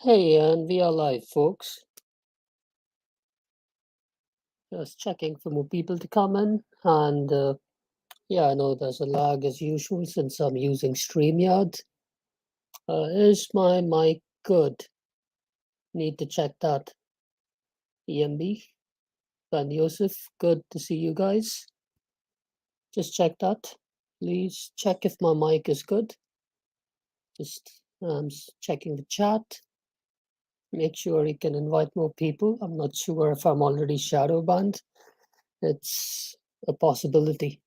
Hey, and we are live, folks. Just checking for more people to come in. And yeah, I know there's a lag as usual since I'm using StreamYard. Is my mic good? Need to check that. EMB, Ben Yosef, good to see you guys. Just check that. Please check if my mic is good. Just checking the chat. Make sure you can invite more people. I'm not sure if I'm already shadow banned. It's a possibility.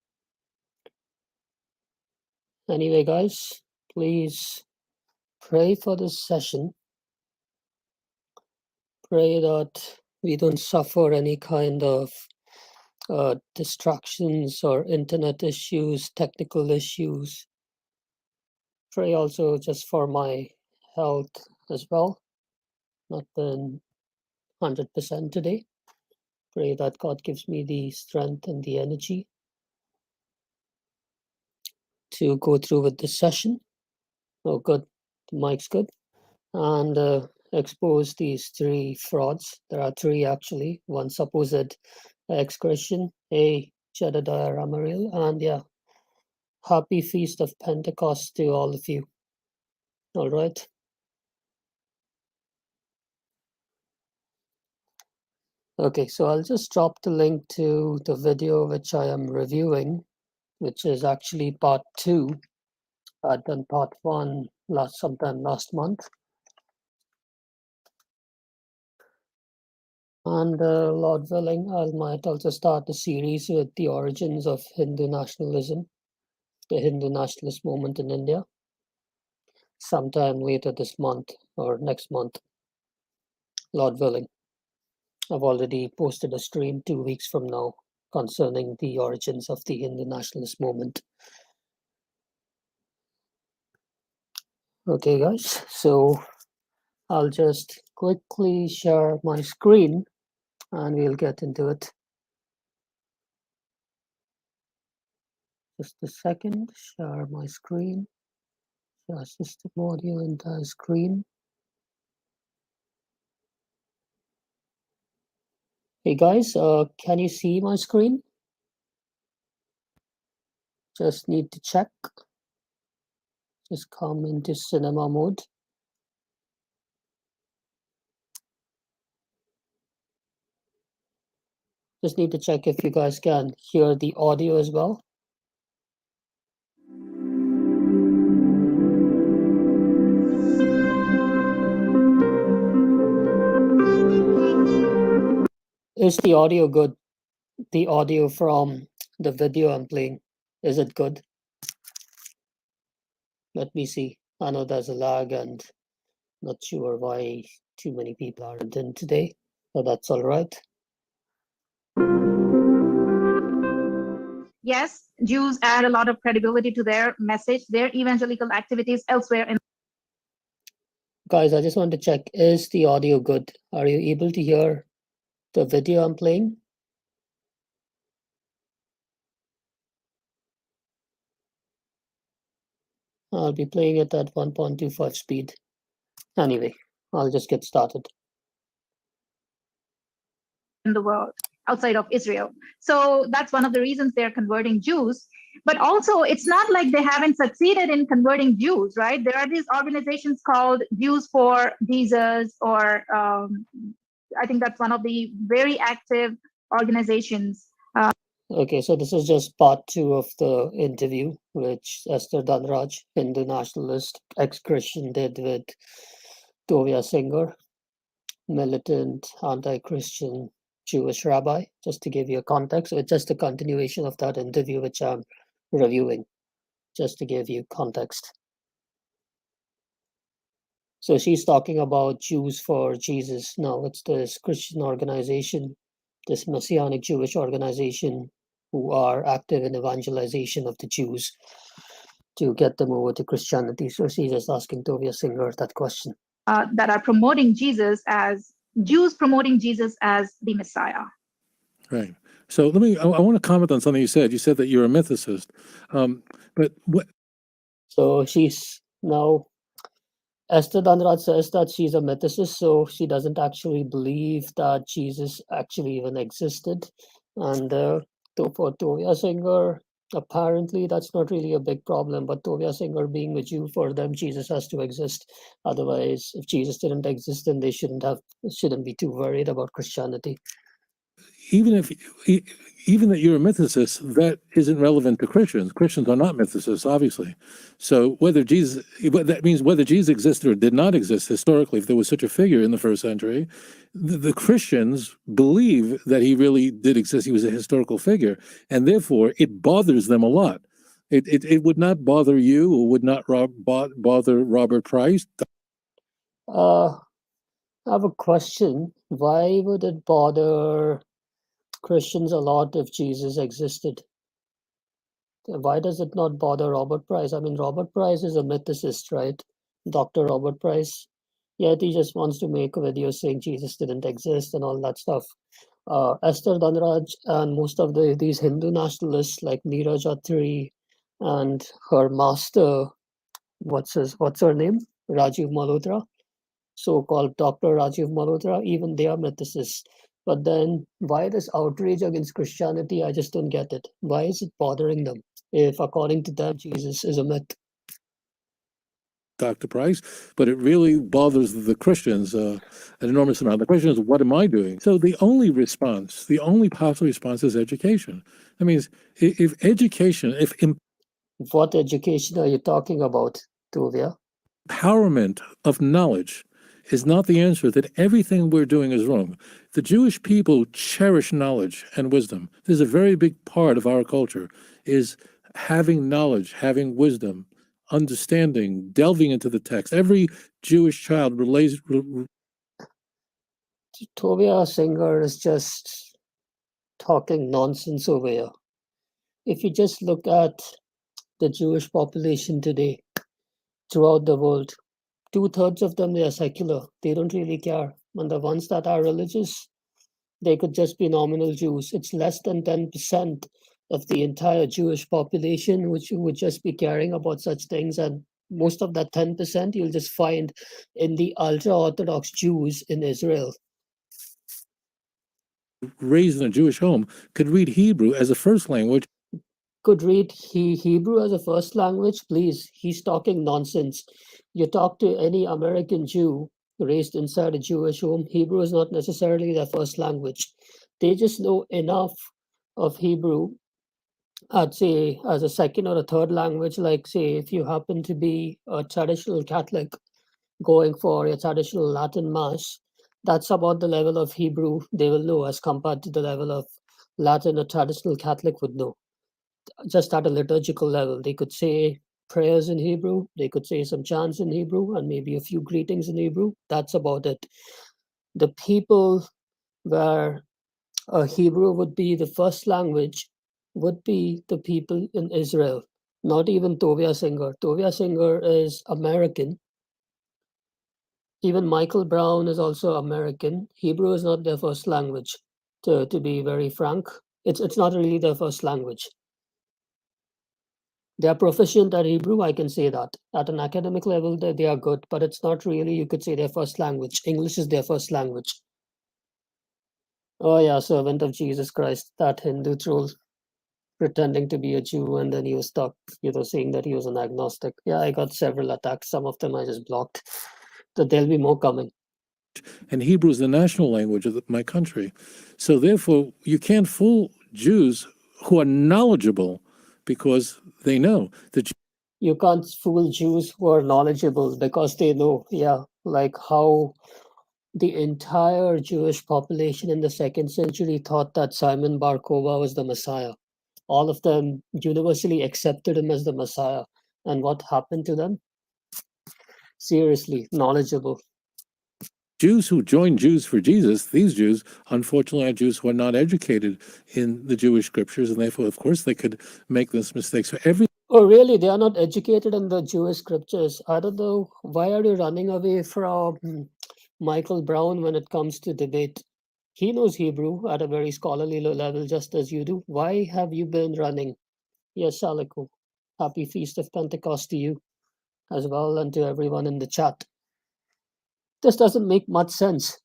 Anyway, guys, please pray for this session. Pray that we don't suffer any kind of distractions or internet issues, technical issues. Pray also just for my health as well. Not been 100% today. Pray that God gives me the strength and the energy to go through with this session. Oh, good. The mic's good. And expose these three frauds. There are three actually. One supposed ex-Christian, a Jedediah Ramaril, and yeah, happy Feast of Pentecost to all of you. All right. Okay, so I'll just drop the link to the video which I am reviewing, which is actually part 2. I'd done part 1 sometime last month. And Lord willing, I might also start a series with the origins of Hindu nationalism, the Hindu nationalist movement in India, sometime later this month or next month, Lord willing. I've already posted a stream 2 weeks from now concerning the origins of the Hindu nationalist movement. Okay, guys, so I'll just quickly share my screen and we'll get into it. Just a second, share my screen, share system audio entire screen. Hey guys, can you see my screen? Just need to check. Just come into cinema mode. Just need to check if you guys can hear the audio as well. Is the audio good? The audio from the video I'm playing, is it good? Let me see. I know there's a lag and not sure why too many people aren't in today, but that's all right. Yes, Jews add a lot of credibility to their message, their evangelical activities elsewhere. Guys, I just want to check, is the audio good? Are you able to hear the video I'm playing? I'll be playing it at 1.25 speed. Anyway, I'll just get started. In the world outside of Israel. So that's one of the reasons they're converting Jews. But also, it's not like they haven't succeeded in converting Jews, right? There are these organizations called Jews for Jesus, or I think that's one of the very active organizations. Okay, so this is just part 2 of the interview which Esther Dhanraj, Hindu nationalist, ex-Christian, did with Tovia Singer, militant, anti-Christian Jewish rabbi, just to give you a context. So it's just a continuation of that interview which I'm reviewing, just to give you context. So she's talking about Jews for Jesus. Now it's this Christian organization, this Messianic Jewish organization, who are active in evangelization of the Jews to get them over to Christianity. So she's just asking Tovia Singer that question. That are promoting Jesus as Jews promoting Jesus as the Messiah. Right. So I want to comment on something you said. You said that you're a mythicist. But what? So she's now Esther Dhanraj says that she's a mythicist, so she doesn't actually believe that Jesus actually even existed. And for Tovia Singer, apparently that's not really a big problem. But Tovia Singer being a Jew, for them Jesus has to exist. Otherwise, if Jesus didn't exist, then they shouldn't be too worried about Christianity. Even that you're a mythicist, that isn't relevant to Christians. Christians are not mythicists, obviously. So that means whether Jesus existed or did not exist historically, if there was such a figure in the first century, the Christians believe that he really did exist. He was a historical figure, and therefore it bothers them a lot. It would not bother you, or would not bother Robert Price. I have a question. Why would it bother Christians a lot if Jesus existed? Why does it not bother Robert Price? I mean, Robert Price is a mythicist, right? Dr. Robert Price. Yet he just wants to make a video saying Jesus didn't exist and all that stuff. Esther Dhanraj and most of these Hindu nationalists like Neeraj Attri and her master, what's her name? Rajiv Malhotra, so-called Dr. Rajiv Malhotra, even they are mythicists. But then why this outrage against Christianity? I just don't get it. Why is it bothering them if, according to them, Jesus is a myth? Dr. Price, but it really bothers the Christians an enormous amount. The question is, what am I doing? So the only possible response is education. I mean, if What education are you talking about, Tovia? empowerment of knowledge is not the answer, that everything we're doing is wrong. The Jewish people cherish knowledge and wisdom. This is a very big part of our culture, is having knowledge, having wisdom, understanding, delving into the text. Every Jewish child relates. Tovia Singer is just talking nonsense over here. If you just look at the Jewish population today throughout the world, 2/3 of them, they are secular. They don't really care. And the ones that are religious, they could just be nominal Jews. It's less than 10% of the entire Jewish population which would just be caring about such things. And most of that 10% you'll just find in the ultra-Orthodox Jews in Israel. Raised in a Jewish home could read Hebrew as a first language. Could read Hebrew as a first language? Please, he's talking nonsense. You talk to any American Jew raised inside a Jewish home, Hebrew is not necessarily their first language. They just know enough of Hebrew, I'd say, as a second or a third language. Like, say, if you happen to be a traditional Catholic going for a traditional Latin Mass, that's about the level of Hebrew they will know as compared to the level of Latin a traditional Catholic would know. Just at a liturgical level, they could say prayers in Hebrew, they could say some chants in Hebrew, and maybe a few greetings in Hebrew. That's about it. The people where Hebrew would be the first language would be the people in Israel, not even Tovia Singer. Tovia Singer is American. Even Michael Brown is also American. Hebrew is not their first language, to be very frank. It's not really their first language. They are proficient at Hebrew, I can say that. At an academic level, they are good, but it's not really, you could say, their first language. English is their first language. Oh yeah, servant of Jesus Christ, that Hindu troll pretending to be a Jew, and then he was stuck, saying that he was an agnostic. Yeah, I got several attacks. Some of them I just blocked. So there'll be more coming. And Hebrew is the national language of my country. So therefore, you can't fool Jews who are knowledgeable, because they know that you can't fool Jews who are knowledgeable because they know, like how the entire Jewish population in the 2nd century thought that Simon Bar Kokhba was the Messiah. All of them universally accepted him as the Messiah. And what happened to them? Seriously, knowledgeable. Jews who join Jews for Jesus, these Jews, unfortunately, are Jews who are not educated in the Jewish scriptures, and therefore, of course, they could make this mistake. So Oh, really? They are not educated in the Jewish scriptures. I don't know. Why are you running away from Michael Brown when it comes to debate? He knows Hebrew at a very scholarly level, just as you do. Why have you been running? Yes, Saliku. Happy Feast of Pentecost to you as well, and to everyone in the chat. This doesn't make much sense.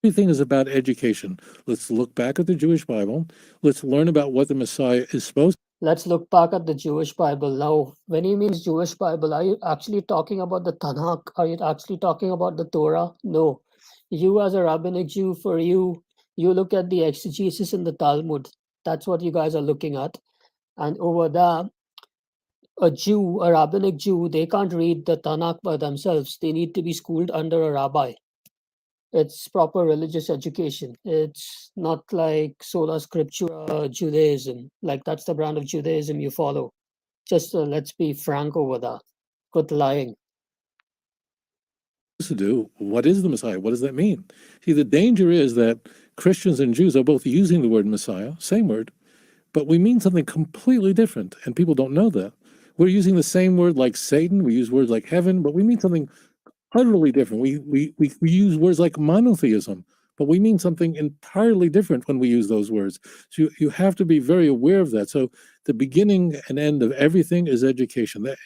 Everything is about education. Let's look back at the Jewish Bible. Let's learn about what the Messiah is supposed. Let's look back at the Jewish Bible. Now, when he means Jewish Bible, are you actually talking about the Tanakh? Are you actually talking about the Torah? No. You as a rabbinic Jew, for you look at the exegesis in the Talmud. That's what you guys are looking at. And over there, a rabbinic Jew, they can't read the Tanakh by themselves. They need to be schooled under a rabbi. It's proper religious education. It's not like sola scriptura Judaism. Like that's the brand of Judaism you follow. Just let's be frank over that. Quit lying. To do. What is the Messiah? What does that mean? See, the danger is that Christians and Jews are both using the word Messiah, same word, but we mean something completely different, and people don't know that. We're using the same word like Satan, we use words like heaven, but we mean something utterly different. We use words like monotheism, but we mean something entirely different when we use those words. So you have to be very aware of that. So the beginning and end of everything is education. That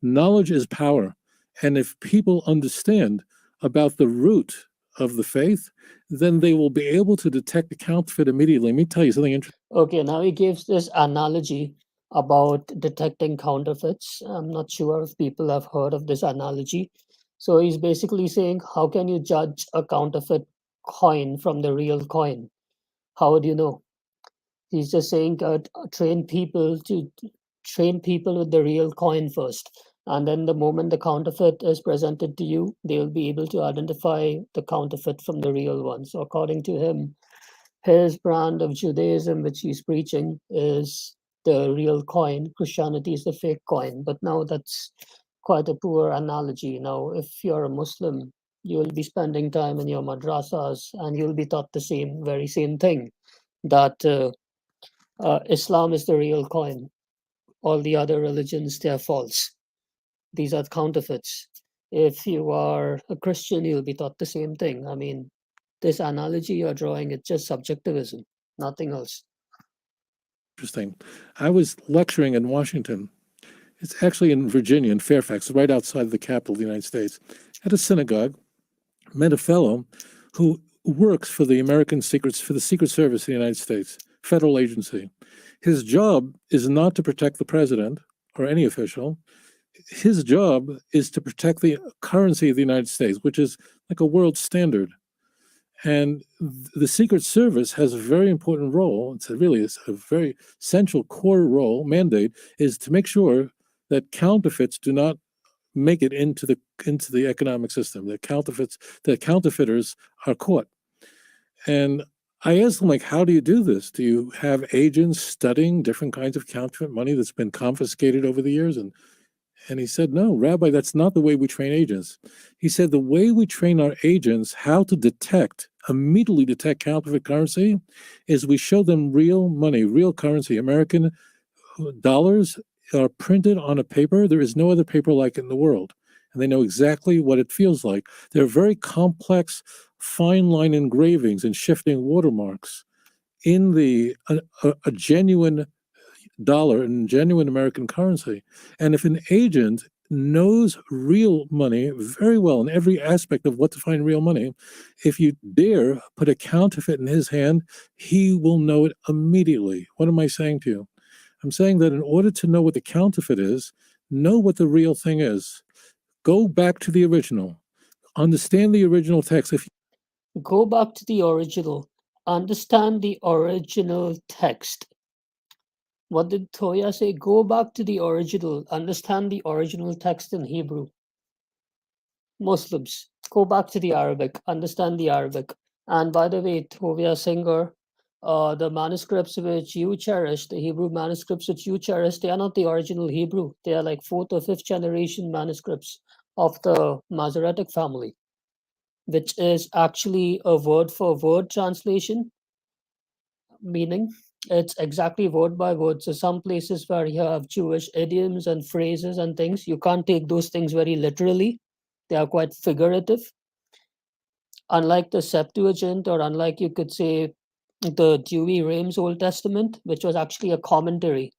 knowledge is power. And if people understand about the root of the faith, then they will be able to detect the counterfeit immediately. Let me tell you something interesting. Okay, now he gives this analogy about detecting counterfeits. I'm not sure if people have heard of this analogy. So he's basically saying, how can you judge a counterfeit coin from the real coin? How would you know? He's just saying train people with the real coin first. And then the moment the counterfeit is presented to you, they'll be able to identify the counterfeit from the real one. So according to him, his brand of Judaism, which he's preaching, is the real coin. Christianity is the fake coin. But now that's quite a poor analogy. Now, if you're a Muslim, you'll be spending time in your madrasas and you'll be taught the very same thing, that Islam is the real coin. All the other religions, they're false. These are counterfeits. If you are a Christian, you'll be taught the same thing. I mean, this analogy you're drawing, it's just subjectivism, nothing else. Interesting. I was lecturing in Washington. It's actually in Virginia, in Fairfax, right outside the capital of the United States, at a synagogue. Met a fellow who works for the Secret Service of the United States, federal agency. His job is not to protect the president or any official. His job is to protect the currency of the United States, which is like a world standard. And the Secret Service has a very important role. It's a very central core role, mandate, is to make sure that counterfeits do not make it into the economic system. The counterfeiters are caught. And I asked him, like, how do you do this? Do you have agents studying different kinds of counterfeit money that's been confiscated over the years? And he said, no, Rabbi, that's not the way we train agents. He said, the way we train our agents how to immediately detect counterfeit currency is we show them real money, real currency. American dollars are printed on a paper. There is no other paper like it in the world. And they know exactly what it feels like. They're very complex, fine line engravings and shifting watermarks in a genuine dollar and genuine American currency. And if an agent knows real money very well in every aspect of what to find real money, if you dare put a counterfeit in his hand, he will know it immediately. What am I saying to you? I'm saying that in order to know what the counterfeit is, know what the real thing is. Go back to the original. Understand the original text. Go back to the original. Understand the original text. What did Tovia say? Go back to the original. Understand the original text in Hebrew. Muslims, go back to the Arabic. Understand the Arabic. And by the way, Tovia Singer, the manuscripts which you cherish, the Hebrew manuscripts which you cherish, they are not the original Hebrew. They are like 4th or 5th generation manuscripts of the Masoretic family, which is actually a word for word translation, meaning it's exactly word by word. So some places where you have Jewish idioms and phrases and things, you can't take those things very literally. They are quite figurative. Unlike the Septuagint, or unlike, you could say, the Dewey Rheims Old Testament, which was actually a commentary.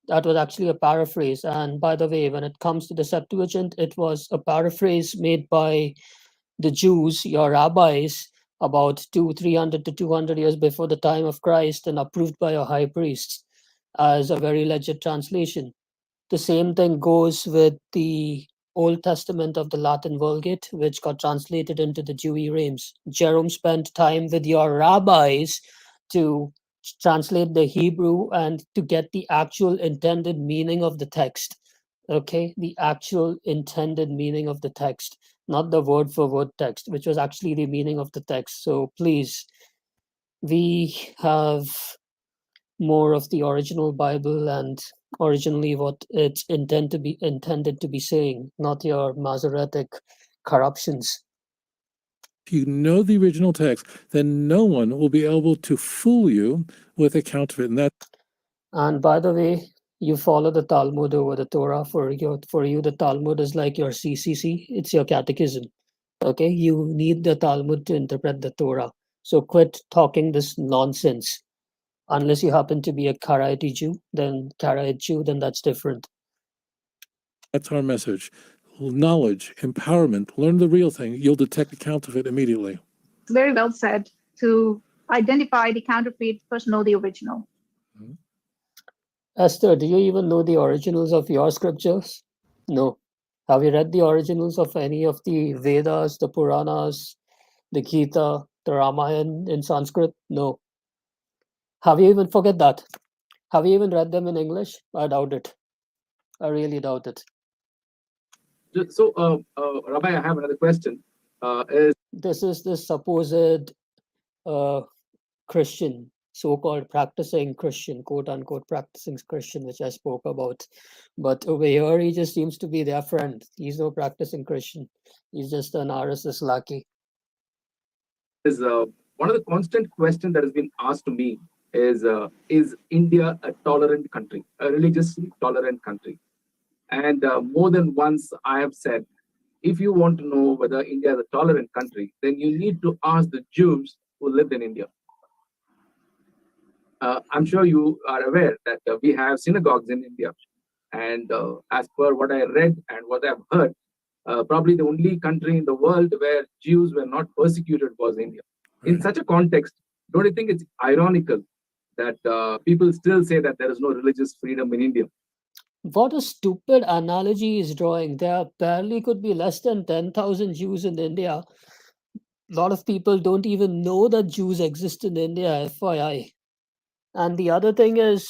That was actually a paraphrase. And by the way, when it comes to the Septuagint, it was a paraphrase made by the Jews, your rabbis, about 300 to 200 years before the time of Christ, and approved by your high priests as a very legit translation. The same thing goes with the Old Testament of the Latin Vulgate, which got translated into the Jewy Reims. Jerome spent time with your rabbis to translate the Hebrew and to get the actual intended meaning of the text. Okay, the actual intended meaning of the text, not the word for word text, which was actually the meaning of the text. So please, we have more of the original Bible and originally what it's intended to be saying, not your Masoretic corruptions. If you know the original text, then no one will be able to fool you with a counterfeit. And by the way, you follow the Talmud over the Torah. For you, the Talmud is like your CCC. It's your catechism. Okay, you need the Talmud to interpret the Torah. So quit talking this nonsense. Unless you happen to be a Karaite Jew, then that's different. That's our message. Knowledge, empowerment, learn the real thing. You'll detect the counterfeit immediately. Very well said. To identify the counterfeit, first know the original. Esther, do you even know the originals of your scriptures? No. Have you read the originals of any of the Vedas, the Puranas, the Gita, the Ramayana in Sanskrit? No. Have you even forget that? Have you even read them in English? I doubt it. I really doubt it. So, Rabbi, I have another question. This is the supposed Christian, so-called practicing Christian, quote-unquote practicing Christian, which I spoke about. But over here, he just seems to be their friend. He's no practicing Christian. He's just an RSS lackey. Is one of the constant questions that has been asked to me is India a tolerant country, a religiously tolerant country? And more than once I have said, if you want to know whether India is a tolerant country, then you need to ask the Jews who lived in India. I'm sure you are aware that we have synagogues in India. And as per what I read and what I've heard, probably the only country in the world where Jews were not persecuted was India. Right. In such a context, don't you think it's ironical that people still say that there is no religious freedom in India? What a stupid analogy is drawing. There barely could be less than 10,000 Jews in India. A lot of people don't even know that Jews exist in India, FYI. And the other thing is,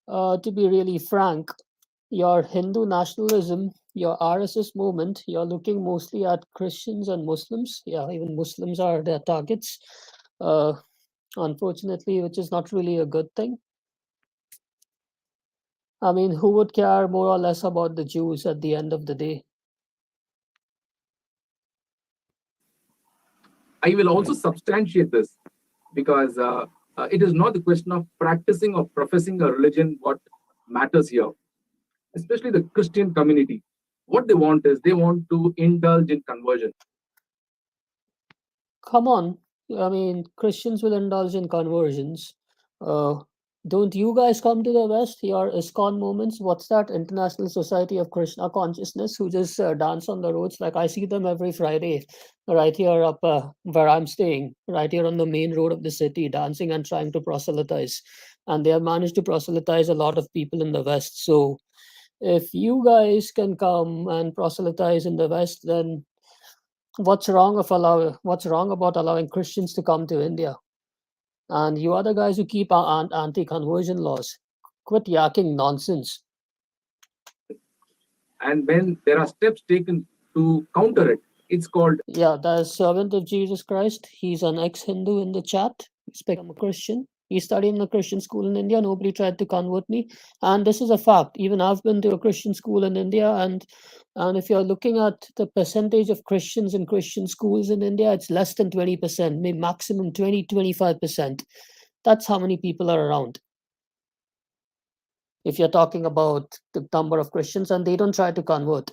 to be really frank, your Hindu nationalism, your RSS movement, you're looking mostly at Christians and Muslims. Yeah, even Muslims are their targets, unfortunately, which is not really a good thing. I mean, who would care more or less about the Jews at the end of the day? I will also substantiate this because it is not the question of practicing or professing a religion what matters here, especially the Christian community. What they want is they want to indulge in conversion. Come on. I mean, Christians will indulge in conversions. Don't you guys come to the West? Your ISKCON moments. What's that? International Society of Krishna Consciousness, who just dance on the roads. Like I see them every Friday, right here up where I'm staying, right here on the main road of the city, dancing and trying to proselytize. And they have managed to proselytize a lot of people in the West. So if you guys can come and proselytize in the West, then what's wrong about allowing Christians to come to India? And you are the guys who keep anti-conversion laws. Quit yakking nonsense. And when there are steps taken to counter it, it's called... Yeah, the servant of Jesus Christ. He's an ex-Hindu in the chat. He's become a Christian. He studied in a Christian school in India. Nobody tried to convert me. And this is a fact. Even I've been to a Christian school in India. And if you're looking at the percentage of Christians in Christian schools in India, it's less than 20%, maybe maximum 20-25%. That's how many people are around. If you're talking about the number of Christians, and they don't try to convert.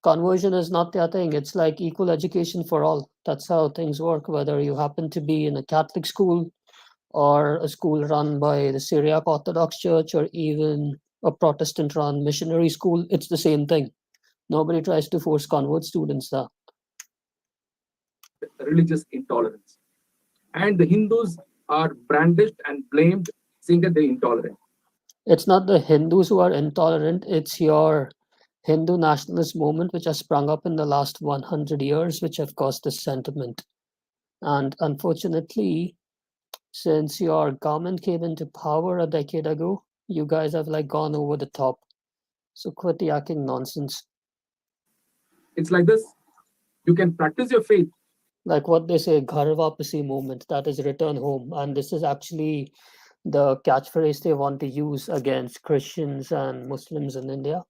Conversion is not their thing. It's like equal education for all. That's how things work, whether you happen to be in a Catholic school or a school run by the Syriac Orthodox Church or even a Protestant run missionary school. It's the same thing. Nobody tries to force convert students there. Religious intolerance. And the Hindus are brandished and blamed, saying that they're intolerant. It's not the Hindus who are intolerant, it's your Hindu nationalist movement which has sprung up in the last 100 years, which have caused this sentiment. And unfortunately, since your government came into power a decade ago, you guys have like gone over the top. So quit yakking nonsense. It's like this: you can practice your faith. Like what they say, Ghar Wapasi movement, that is return home. And this is actually the catchphrase they want to use against Christians and Muslims in India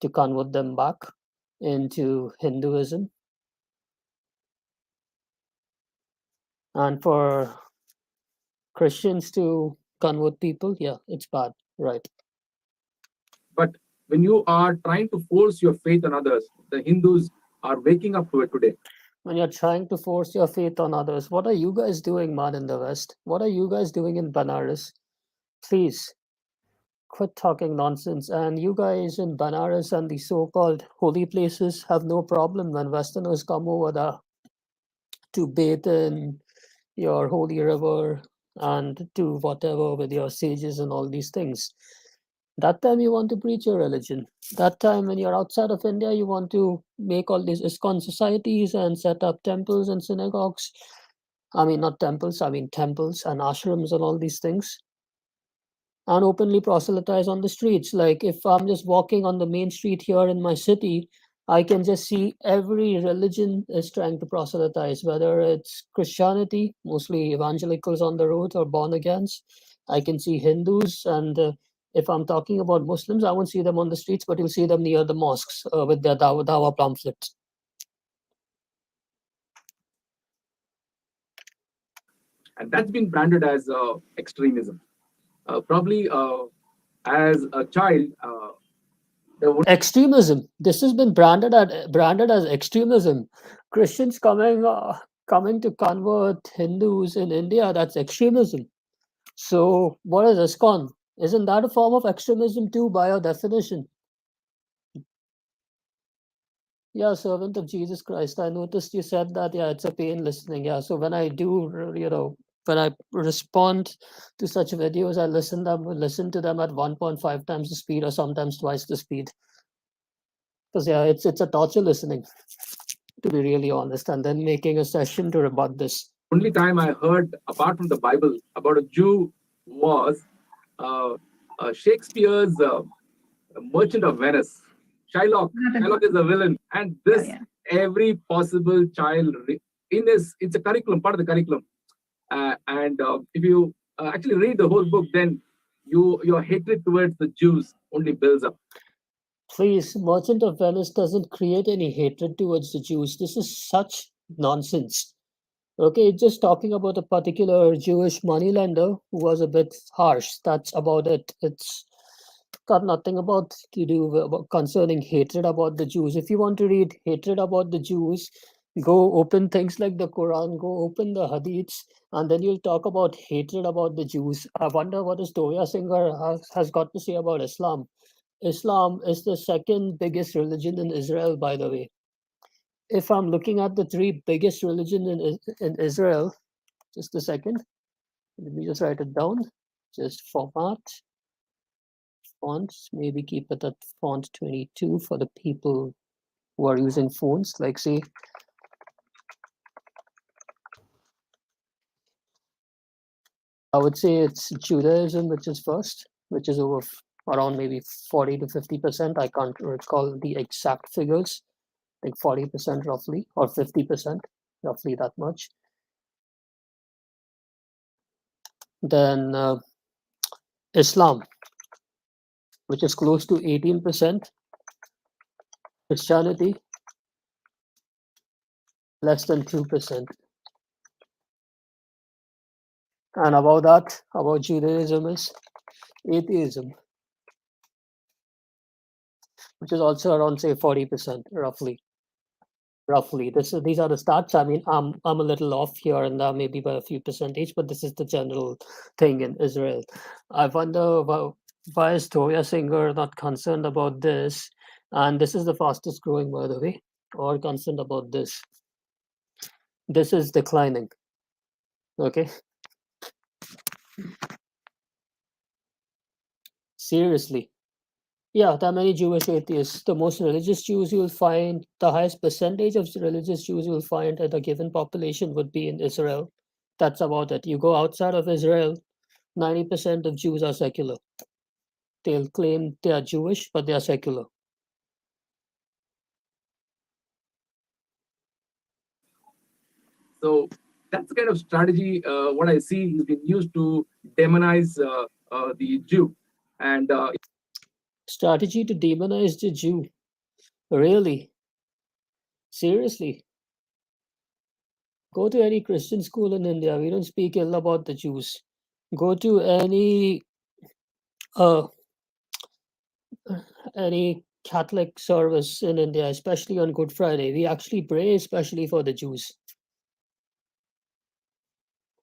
to convert them back into Hinduism. And for Christians to convert people, yeah, it's bad, right? But when you are trying to force your faith on others, the Hindus are waking up to it today. When you're trying to force your faith on others, what are you guys doing, man, in the West? What are you guys doing in Banaras? Please quit talking nonsense. And you guys in Banaras and the so-called holy places have no problem when Westerners come over there to bathe in your holy river and do whatever with your sages and all these things. That time you want to preach your religion. That time when you're outside of India, you want to make all these ISKCON societies and set up temples and synagogues. I mean, not temples, I mean temples and ashrams and all these things. And openly proselytize on the streets. Like if I'm just walking on the main street here in my city, I can just see every religion is trying to proselytize, whether it's Christianity, mostly evangelicals on the road or born agains. I can see Hindus, and if I'm talking about Muslims, I won't see them on the streets, but you'll see them near the mosques with their dawa pamphlets. And that's been branded as extremism. Probably as a child, Extremism. This has been branded as extremism. Christians coming to convert Hindus in India, that's extremism. So what is ISKCON? Isn't that a form of extremism too, by your definition? Yeah, servant of Jesus Christ. I noticed you said that. Yeah, it's a pain listening. Yeah, so when I do, when I respond to such videos, I listen to them at 1.5 times the speed or sometimes twice the speed. Because yeah, it's a torture listening, to be really honest, and then making a session to rebut this. Only time I heard, apart from the Bible, about a Jew was Shakespeare's Merchant of Venice. Shylock is a villain, and this every possible child it's a curriculum, part of the curriculum. And if you actually read the whole book, then your hatred towards the Jews only builds up. Please, Merchant of Venice doesn't create any hatred towards the Jews. This is such nonsense. Okay, just talking about a particular Jewish moneylender who was a bit harsh. That's about it. It's got nothing about to do about concerning hatred about the Jews. If you want to read hatred about the Jews, go open things like the Quran, go open the Hadiths, and then you'll talk about hatred about the Jews. I wonder what this Tovia singer has got to say about Islam. Islam is the second biggest religion in Israel, by the way. If I'm looking at the three biggest religions in Israel, just a second, let me just write it down. Just format, fonts, maybe keep it at font 22 for the people who are using phones, like say, I would say it's Judaism, which is first, which is over around maybe 40 to 50%. I can't recall the exact figures, like 40% roughly, or 50%, roughly that much. Then Islam, which is close to 18%. Christianity, less than 2%. And about Judaism is atheism, which is also around, say, 40%, roughly. These are the stats. I mean, I'm a little off here and there, maybe by a few percentage, but this is the general thing in Israel. I wonder why is Tovia Singer not concerned about this? And this is the fastest growing, by the way. Or concerned about this. This is declining. Okay. Seriously. Yeah, there are many Jewish atheists. The most religious Jews you will find, the highest percentage of religious Jews you will find at a given population would be in Israel. That's about it. You go outside of Israel, 90% of Jews are secular. They'll claim they are Jewish, but they are secular. So that's the kind of strategy what I see has been used to demonize the Jew. And Strategy to demonize the Jew. Really? Seriously? Go to any Christian school in India. We don't speak ill about the Jews. Go to any Catholic service in India, especially on Good Friday. We actually pray especially for the Jews.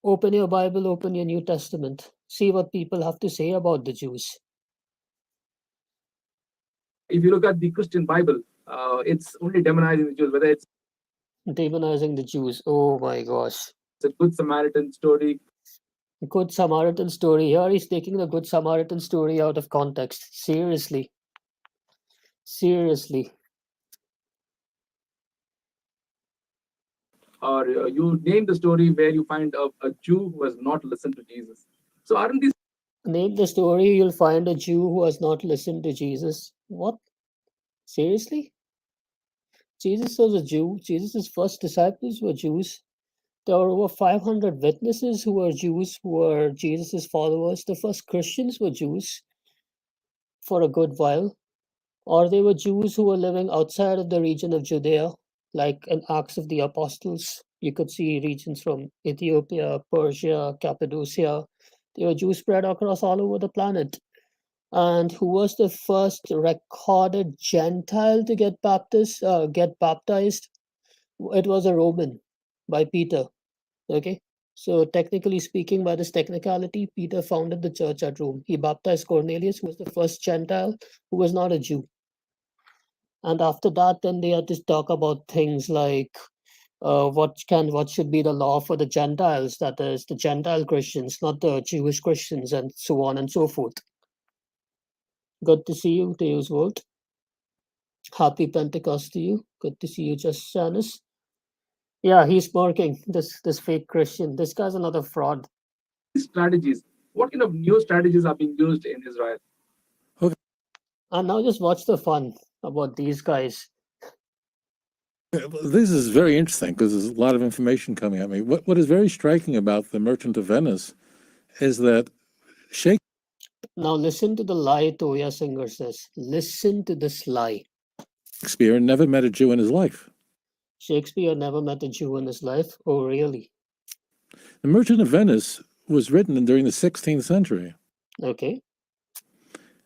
Open your Bible, open your New Testament. See what people have to say about the Jews. if you look at the Christian Bible, it's only demonizing the Jews, whether it's Demonizing the Jews. Oh my gosh. a Good Samaritan story. Good Samaritan story. Here he's taking the Good Samaritan story out of context. Seriously. Seriously. Or you name the story where you find a Jew who has not listened to Jesus. So aren't these Name the story, you'll find a Jew who has not listened to Jesus. What? Seriously? Jesus was a Jew. Jesus' first disciples were Jews. There were over 500 witnesses who were Jews, who were Jesus' followers. The first Christians were Jews for a good while. Or they were Jews who were living outside of the region of Judea, like in Acts of the Apostles. You could see regions from Ethiopia, Persia, Cappadocia. They were Jews spread across all over the planet. And who was the first recorded Gentile to get baptized? It was a Roman by Peter. Okay, so technically speaking, by this technicality, Peter founded the church at Rome. He baptized Cornelius, who was the first Gentile who was not a Jew. And after that, then they had to talk about things like what should be the law for the Gentiles, that is the Gentile Christians, not the Jewish Christians, and so on and so forth. Good to see you, Teos Volt. Happy Pentecost to you. Good to see you, Just Janice. Yeah, he's smirking. This fake Christian. This guy's another fraud. strategies? What kind of new strategies are being used in Israel? And now just watch the fun about these guys. This is very interesting because there's a lot of information coming at me. What is very striking about The Merchant of Venice is that Now listen to the lie Tovia Singer says. Listen to this lie. Shakespeare never met a Jew in his life. Shakespeare never met a Jew in his life. Oh, really? The Merchant of Venice was written during the 16th century, Okay.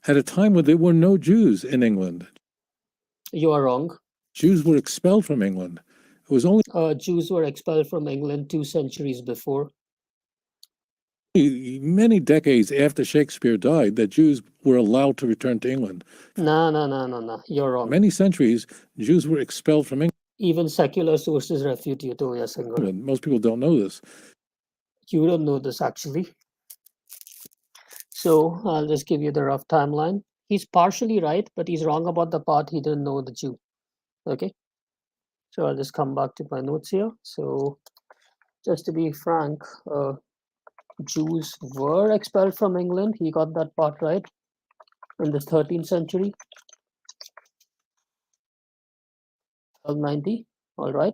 at a time when there were no Jews in England. You are wrong. Jews were expelled from England. It was only Jews were expelled from England 2 centuries before. many decades after Shakespeare died that Jews were allowed to return to England. No. You're wrong. Many centuries, Jews were expelled from England. Even secular sources refute you, Tovia Singer. Most people don't know this. You don't know this, actually. So I'll just give you the rough timeline. He's partially right, but he's wrong about the part he didn't know the Jew. Okay. So I'll just come back to my notes here. So just to be frank, Jews were expelled from England. He got that part right in the 13th century. 1290, all right.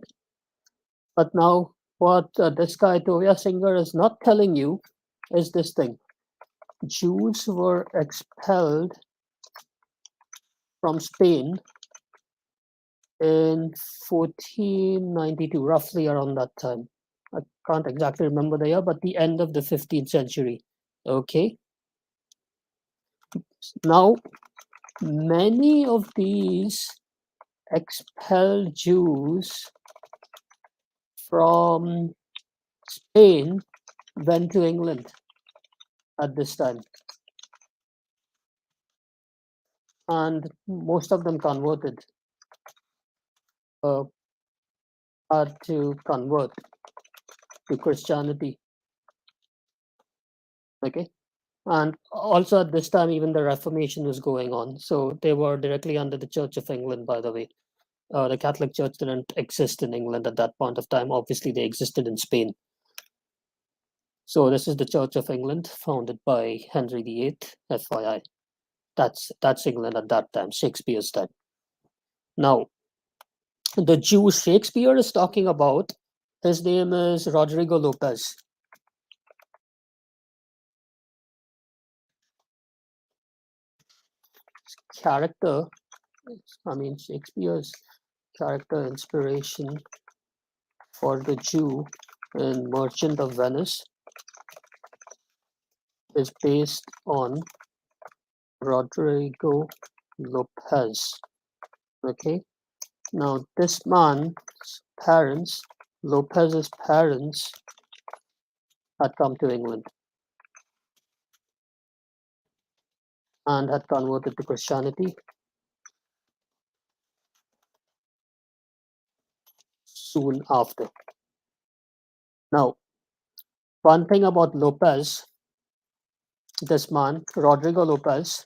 But now what this guy Tovia Singer is not telling you is this thing. Jews were expelled from Spain in 1492, roughly around that time. I can't exactly remember the year, but the end of the 15th century. Okay. Now, many of these expelled Jews from Spain went to England at this time. and most of them converted, had to convert to Christianity. Okay. And also at this time, even the Reformation was going on. So they were directly under the Church of England, by the way. The Catholic Church didn't exist in England at that point of time. Obviously, they existed in Spain. So this is the Church of England, founded by Henry VIII, FYI. That's England at that time, Shakespeare's time. Now, the Jew Shakespeare is talking about, his name is Rodrigo Lopez. Character, I mean, Shakespeare's character inspiration for the Jew in Merchant of Venice is based on Rodrigo Lopez. Okay, now this man's parents, Lopez's parents, had come to England and had converted to Christianity soon after. Now, one thing about Lopez, this man, Rodrigo Lopez,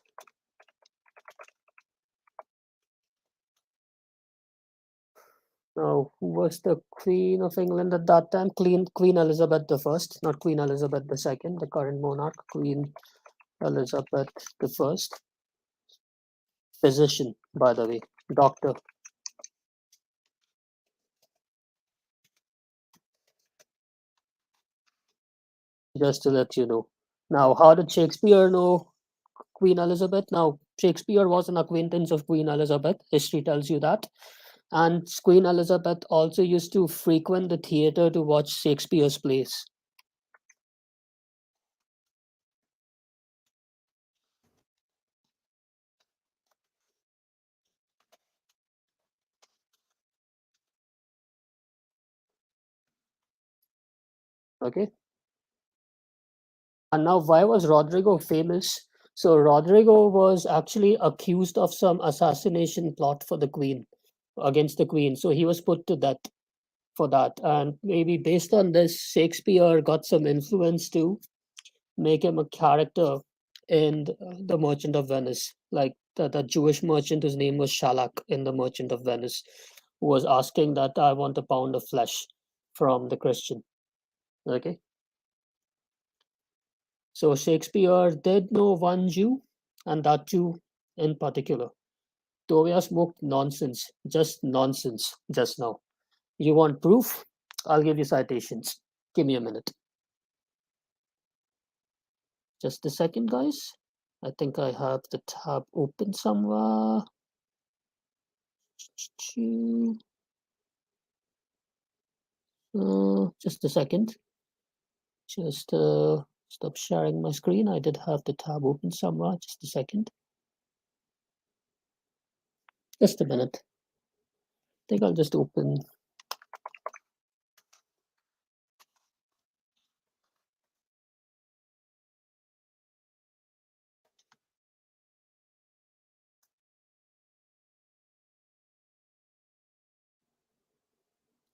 now, who was the Queen of England at that time? Queen Elizabeth I, not Queen Elizabeth II, the current monarch, Queen Elizabeth I. Physician, by the way, doctor. Just to let you know. Now, how did Shakespeare know Queen Elizabeth? Now, Shakespeare was an acquaintance of Queen Elizabeth. History tells you that. And Queen Elizabeth also used to frequent the theater to watch Shakespeare's plays. Okay. And now, why was Rodrigo famous? So, Rodrigo was actually accused of some assassination plot for the Queen, against the Queen. So, he was put to death for that. And maybe based on this, Shakespeare got some influence to make him a character in the Merchant of Venice, like the Jewish merchant whose name was Shalak in the Merchant of Venice, who was asking that I want a pound of flesh from the Christian. Okay. So Shakespeare did know one Jew, and that Jew in particular. Tovia smoked nonsense, just nonsense just now. You want proof? I'll give you citations. Give me a minute. Just a second, guys. I think I have the tab open somewhere. Just a second. Just stop sharing my screen. I did have the tab open somewhere. Just a second. Just a minute. I think I'll just open.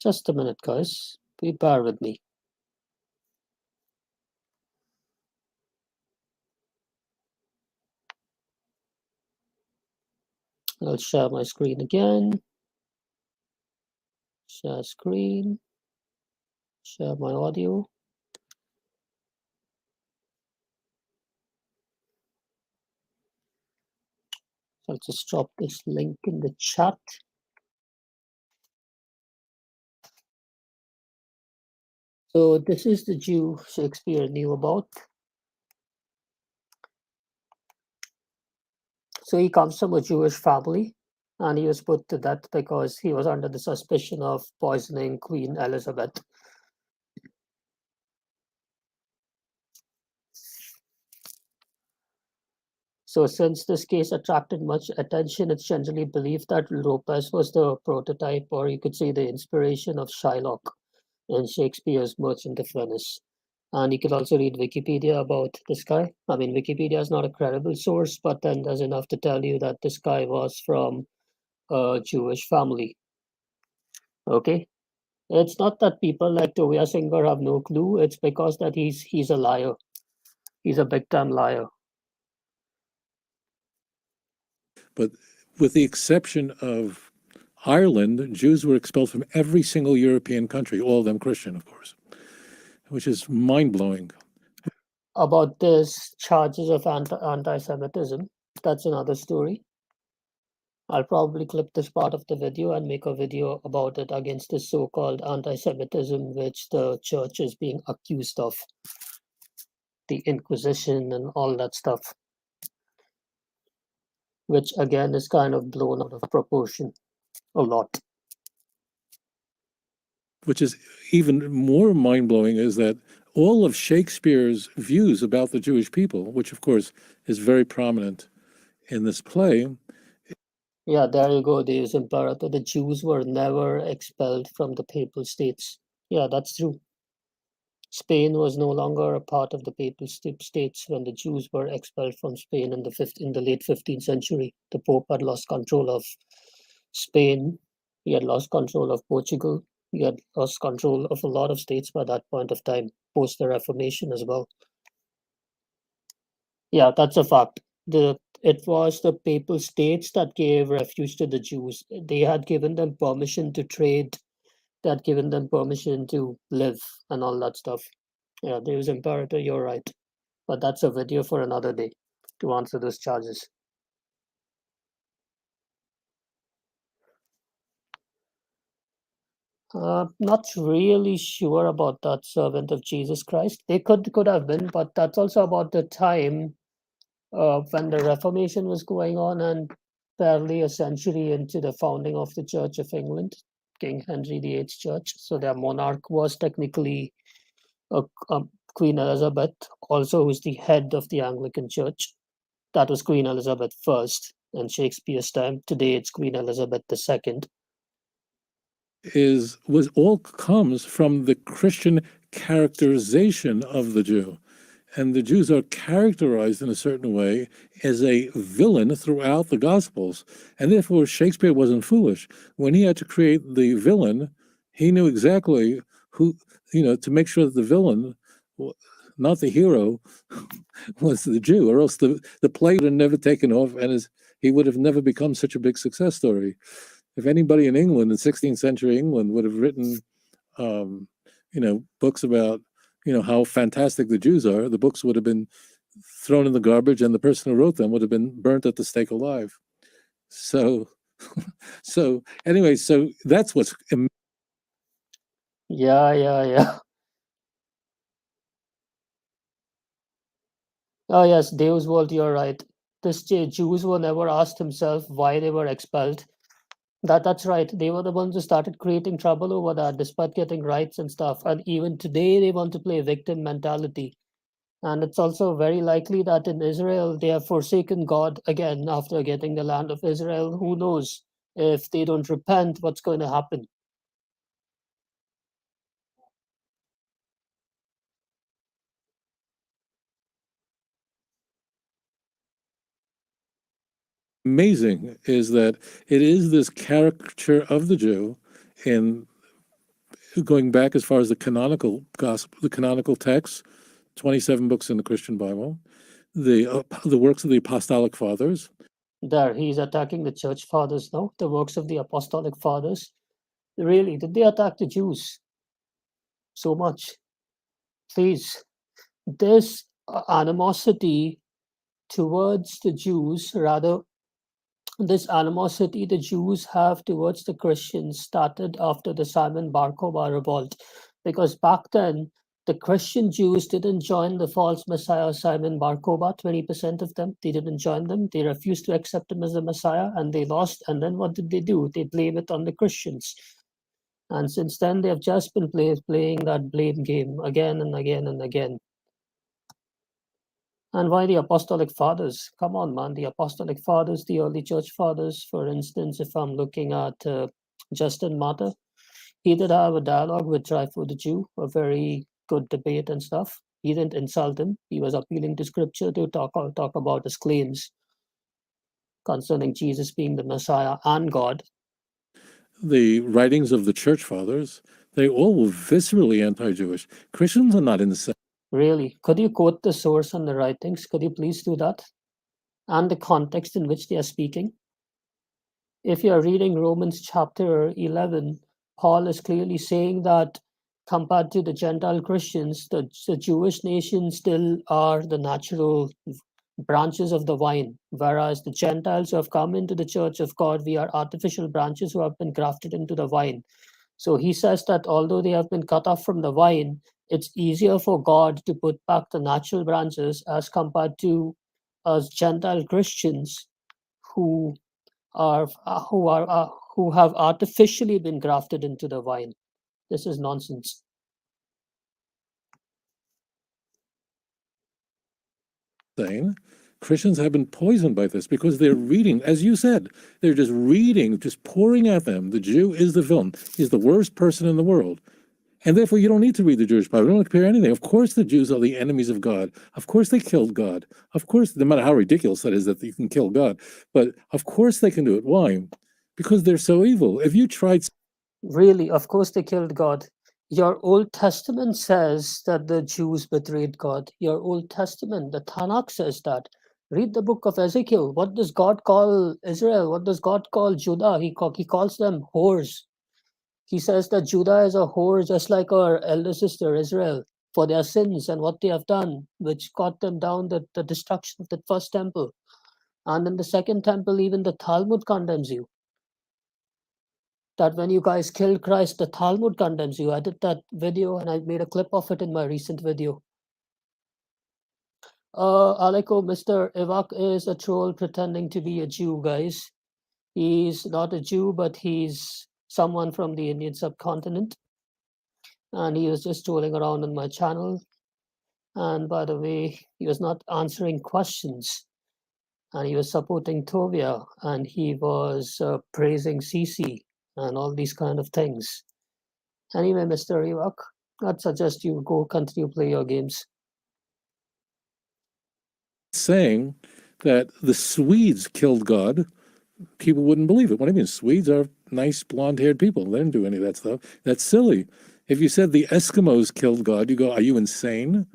Just a minute, guys. Be bear with me. I'll share my screen again. Share screen. Share my audio. I'll just drop this link in the chat. So this is the Jew Shakespeare knew about. So he comes from a Jewish family, and he was put to death because he was under the suspicion of poisoning Queen Elizabeth. So since this case attracted much attention, it's generally believed that Lopez was the prototype, or you could say the inspiration of Shylock in Shakespeare's Merchant of Venice. And you could also read Wikipedia about this guy. I mean, Wikipedia is not a credible source, but then there's enough to tell you that this guy was from a Jewish family. Okay? It's not that people like Tovia Singer have no clue. It's because that he's a liar. He's a big time liar. But with the exception of Ireland, Jews were expelled from every single European country, all of them Christian, of course, which is mind-blowing. About this charges of anti-Semitism, that's another story. I'll probably clip this part of the video and make a video about it against this so-called anti-Semitism, which the church is being accused of. The Inquisition and all that stuff, which again is kind of blown out of proportion a lot. Which is even more mind-blowing is that all of Shakespeare's views about the Jewish people, which of course is very prominent in this play. Yeah, there you go, Deus Imperator. The Jews were never expelled from the papal states. Yeah, that's true. Spain was no longer a part of the papal states when the Jews were expelled from Spain in the late 15th century. The Pope had lost control of Spain. He had lost control of Portugal. He had lost control of a lot of states by that point of time, post the Reformation as well. Yeah, that's a fact. It was the papal states that gave refuge to the Jews. They had given them permission to trade, they had given them permission to live and all that stuff. Yeah, Deus Imperator, you're right. But that's a video for another day to answer those charges. Not really sure about that servant of Jesus Christ. They could have been, but that's also about the time when the Reformation was going on and barely a century into the founding of the Church of England, King Henry VIII's church. So their monarch was technically Queen Elizabeth, also who's the head of the Anglican Church. That was Queen Elizabeth I in Shakespeare's time. Today it's Queen Elizabeth II. All comes from the Christian characterization of the Jew. And the Jews are characterized in a certain way as a villain throughout the Gospels. And therefore, Shakespeare wasn't foolish. When he had to create the villain, he knew exactly who, to make sure that the villain, not the hero, was the Jew, or else the play would have never taken off and he would have never become such a big success story. If anybody in England, in 16th century England, would have written, books about, how fantastic the Jews are, the books would have been thrown in the garbage, and the person who wrote them would have been burnt at the stake alive. So anyway, so that's what's. Yeah. Oh yes, Deus Volt, you're right. This Jews were never asked himself why they were expelled. That's right. They were the ones who started creating trouble over that, despite getting rights and stuff. And even today, they want to play victim mentality. And it's also very likely that in Israel, they have forsaken God again after getting the land of Israel. Who knows? If they don't repent, what's going to happen? Amazing is that it is this caricature of the Jew, in going back as far as the canonical gospel, the canonical texts, 27 books in the Christian Bible, the works of the Apostolic Fathers. There, he's attacking the church fathers now, the works of the Apostolic Fathers. Really, did they attack the Jews so much? Please, this animosity towards the Jews, rather, this animosity the Jews have towards the Christians started after the Simon Bar Kokhba revolt, because back then the Christian Jews didn't join the false Messiah Simon Bar Kokhba. 20% of them, they didn't join them. They refused to accept him as the Messiah, and they lost. And then what did they do? They blame it on the Christians. And since then, they have just been playing that blame game again and again and again. And why the Apostolic Fathers? Come on, man. The Apostolic Fathers, the early church fathers, for instance, if I'm looking at Justin Martyr, he did have a dialogue with Trypho the Jew, a very good debate and stuff. He didn't insult him. He was appealing to scripture to talk about his claims concerning Jesus being the Messiah and God. The writings of the church fathers, they all were viscerally anti-Jewish. Christians are not insane. Really? Could you quote the source and the writings? Could you please do that? And the context in which they are speaking? If you're reading Romans chapter 11, Paul is clearly saying that compared to the Gentile Christians, the Jewish nation still are the natural branches of the vine, whereas the Gentiles who have come into the church of God, we are artificial branches who have been grafted into the vine. So he says that although they have been cut off from the vine, it's easier for God to put back the natural branches as compared to us Gentile Christians who have artificially been grafted into the vine. This is nonsense. Christians have been poisoned by this because they're reading, as you said, they're just reading, just pouring at them. The Jew is the villain. He's the worst person in the world. And therefore, you don't need to read the Jewish Bible. You don't compare anything. Of course, the Jews are the enemies of God. Of course, they killed God. Of course, no matter how ridiculous that is that you can kill God. But of course, they can do it. Why? Because they're so evil. If you tried... Really, of course they killed God. Your Old Testament says that the Jews betrayed God. Your Old Testament, the Tanakh says that. Read the book of Ezekiel. What does God call Israel? What does God call Judah? He calls them whores. He says that Judah is a whore just like our elder sister Israel for their sins and what they have done, which got them down the destruction of the first temple. And in the second temple, even the Talmud condemns you. That when you guys killed Christ, the Talmud condemns you. I did that video and I made a clip of it in my recent video. Aleko, Mr. Ivak is a troll pretending to be a Jew, guys. He's not a Jew, but he's someone from the Indian subcontinent. And he was just trolling around on my channel. And by the way, he was not answering questions. And he was supporting Tovia. And he was praising Sisi and all these kind of things. Anyway, Mr. Ivak, I'd suggest you go continue play your games. saying that the Swedes killed God, people wouldn't believe it. What do you mean? Swedes are nice blonde-haired people. They didn't do any of that stuff. That's silly. If you said the Eskimos killed God, you go, are you insane?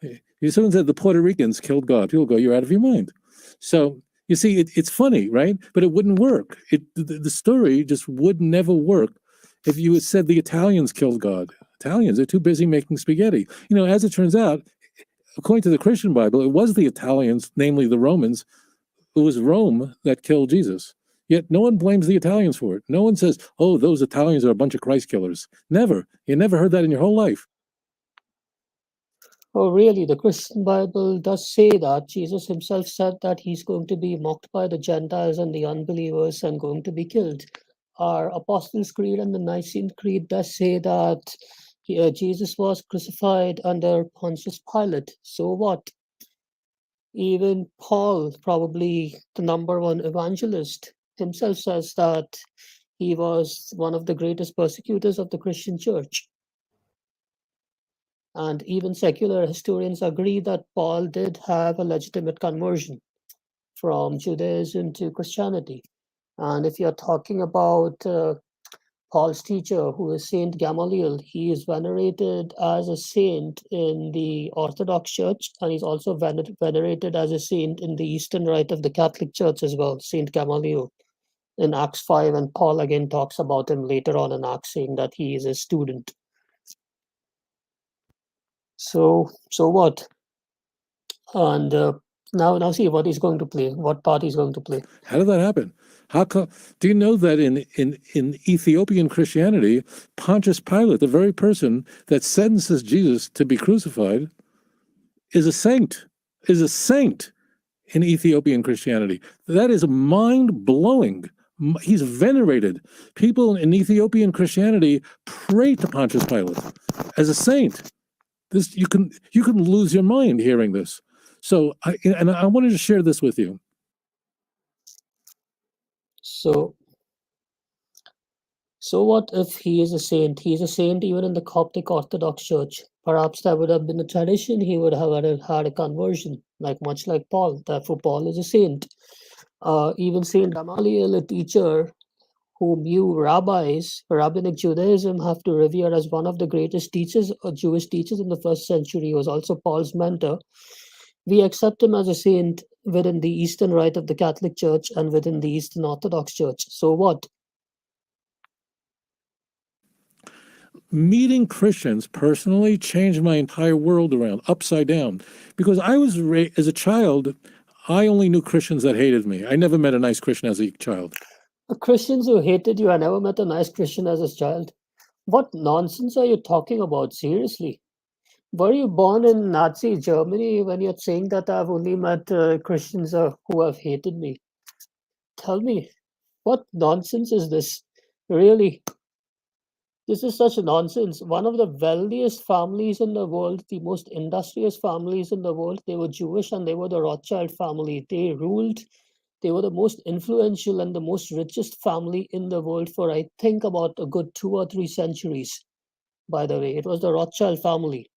If someone said the Puerto Ricans killed God, people go, you're out of your mind. So you see, it's funny, right? But it wouldn't work. The story just would never work if you had said the Italians killed God. Italians are too busy making spaghetti. You know, as it turns out, according to the Christian Bible, it was the Italians, namely the Romans, it was Rome that killed Jesus. Yet no one blames the Italians for it. No one says, oh, those Italians are a bunch of Christ killers. Never. You never heard that in your whole life. Oh, really? The Christian Bible does say that. Jesus himself said that he's going to be mocked by the Gentiles and the unbelievers and going to be killed. Our Apostles' Creed and the Nicene Creed does say that Jesus was crucified under Pontius Pilate. So what? Even Paul, probably the #1 evangelist, himself says that he was one of the greatest persecutors of the Christian church. And even secular historians agree that Paul did have a legitimate conversion from Judaism to Christianity. And if you're talking about Paul's teacher, who is Saint Gamaliel, he is venerated as a saint in the Orthodox Church, and he's also venerated as a saint in the Eastern Rite of the Catholic Church as well, Saint Gamaliel in Acts 5, and Paul again talks about him later on in Acts, saying that he is a student. So what? And now see what he's going to play, what part he's going to play. How did that happen? How come? Do you know that in Ethiopian Christianity, Pontius Pilate, the very person that sentences Jesus to be crucified, is a saint in Ethiopian Christianity. That is mind-blowing. He's venerated. People in Ethiopian Christianity pray to Pontius Pilate as a saint. This you can lose your mind hearing this. So I wanted to share this with you. So So what if he is a saint? He is a saint even in the Coptic Orthodox Church. Perhaps that would have been a tradition. He would have had a conversion, much like Paul. Therefore, Paul is a saint. Even Saint Gamaliel, a teacher whom you rabbis, rabbinic Judaism, have to revere as one of the greatest teachers, Jewish teachers in the first century, he was also Paul's mentor. We accept him as a saint within the Eastern Rite of the Catholic Church and within the Eastern Orthodox Church. So what? Meeting Christians personally changed my entire world around, upside down. Because I was as a child, I only knew Christians that hated me. I never met a nice Christian as a child. Christians who hated you, I never met a nice Christian as a child. What nonsense are you talking about? Seriously? Were you born in Nazi Germany when you're saying that I've only met Christians who have hated me? Tell me, what nonsense is this? Really? This is such nonsense. One of the wealthiest families in the world, the most industrious families in the world, they were Jewish and they were the Rothschild family. They ruled, they were the most influential and the most richest family in the world for, I think, about a good 2 or 3 centuries. By the way, it was the Rothschild family.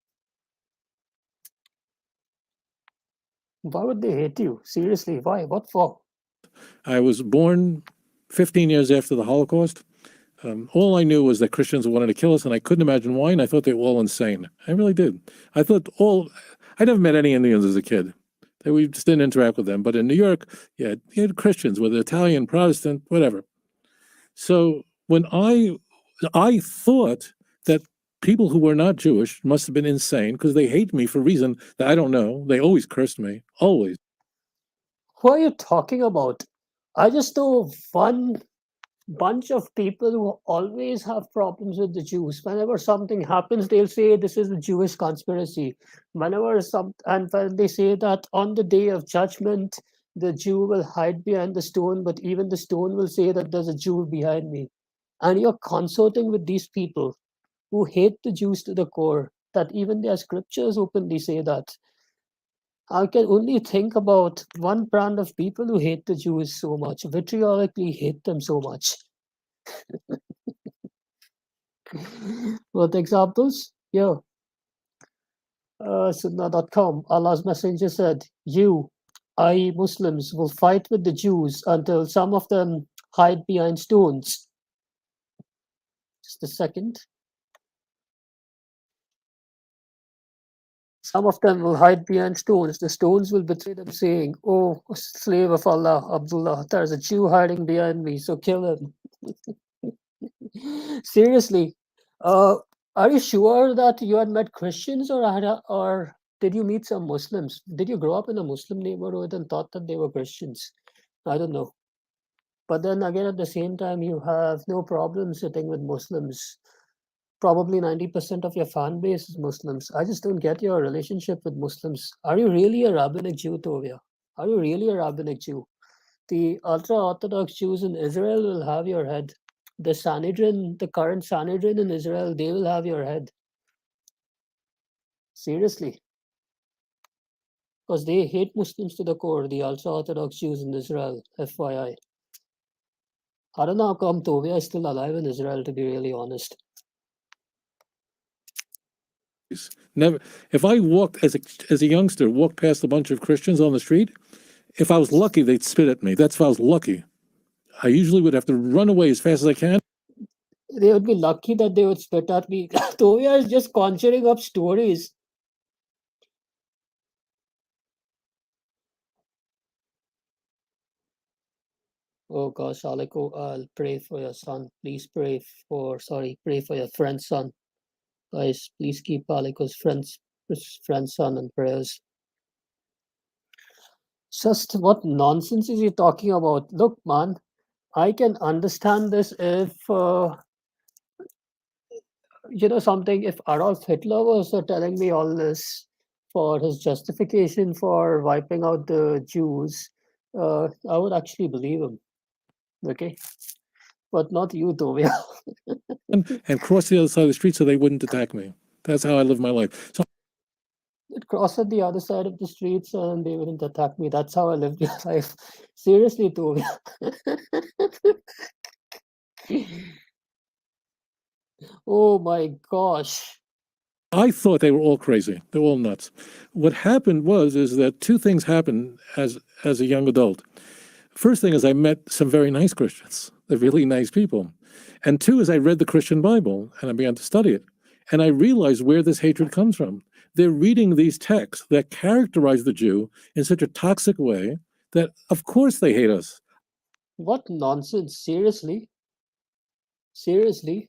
Why would they hate you? Seriously, why? What for? I was born 15 years after the Holocaust. All I knew was that Christians wanted to kill us, and I couldn't imagine why, and I thought they were all insane. I really did. I never met any Indians as a kid. We just didn't interact with them. But in New York, you had Christians, whether Italian, Protestant, whatever. So when I thought that people who were not Jewish must have been insane because they hate me for a reason that I don't know. They always cursed me, always. Who are you talking about? I just know one bunch of people who always have problems with the Jews. Whenever something happens, they'll say this is a Jewish conspiracy. And when they say that on the day of judgment, the Jew will hide behind the stone, but even the stone will say that there's a Jew behind me. And you're consorting with these people who hate the Jews to the core, that even their scriptures openly say that. I can only think about one brand of people who hate the Jews so much, vitriolically hate them so much. What examples? Yeah. Sunnah.com, Allah's Messenger said, you, i.e. Muslims, will fight with the Jews until some of them hide behind stones. Just a second. Some of them will hide behind stones. The stones will betray them, saying, oh, slave of Allah, Abdullah, there's a Jew hiding behind me, so kill him. Seriously, are you sure that you had met Christians, or did you meet some Muslims? Did you grow up in a Muslim neighborhood and thought that they were Christians? I don't know. But then again, at the same time, you have no problem sitting with Muslims. Probably 90% of your fan base is Muslims. I just don't get your relationship with Muslims. Are you really a rabbinic Jew, Tovia? Are you really a rabbinic Jew? The ultra-Orthodox Jews in Israel will have your head. The Sanhedrin, the current Sanhedrin in Israel, they will have your head. Seriously. Because they hate Muslims to the core, the ultra-Orthodox Jews in Israel, FYI. I don't know how come Tovia is still alive in Israel, to be really honest. Never. If I walked as a youngster, walked past a bunch of Christians on the street, if I was lucky, they'd spit at me. That's if I was lucky. I usually would have to run away as fast as I can. They would be lucky that they would spit at me. Tovia is just conjuring up stories. Oh gosh, Aliko, I'll pray for your son. Please pray for your friend's son. Guys, please keep Aliko's friend's son in prayers. Just what nonsense is he talking about? Look, man, I can understand this if, something, if Adolf Hitler was telling me all this for his justification for wiping out the Jews, I would actually believe him. Okay? But not you, Tovia. And cross the other side of the street so they wouldn't attack me. That's how I live my life. So I'd cross at the other side of the streets and they wouldn't attack me. That's how I live my life. Seriously, Tovia. Oh my gosh. I thought they were all crazy. They're all nuts. What happened is that two things happened as a young adult. First thing is I met some very nice Christians. They're really nice people. And two is I read the Christian Bible and I began to study it. And I realized where this hatred comes from. They're reading these texts that characterize the Jew in such a toxic way that, of course, they hate us. What nonsense. Seriously? Seriously?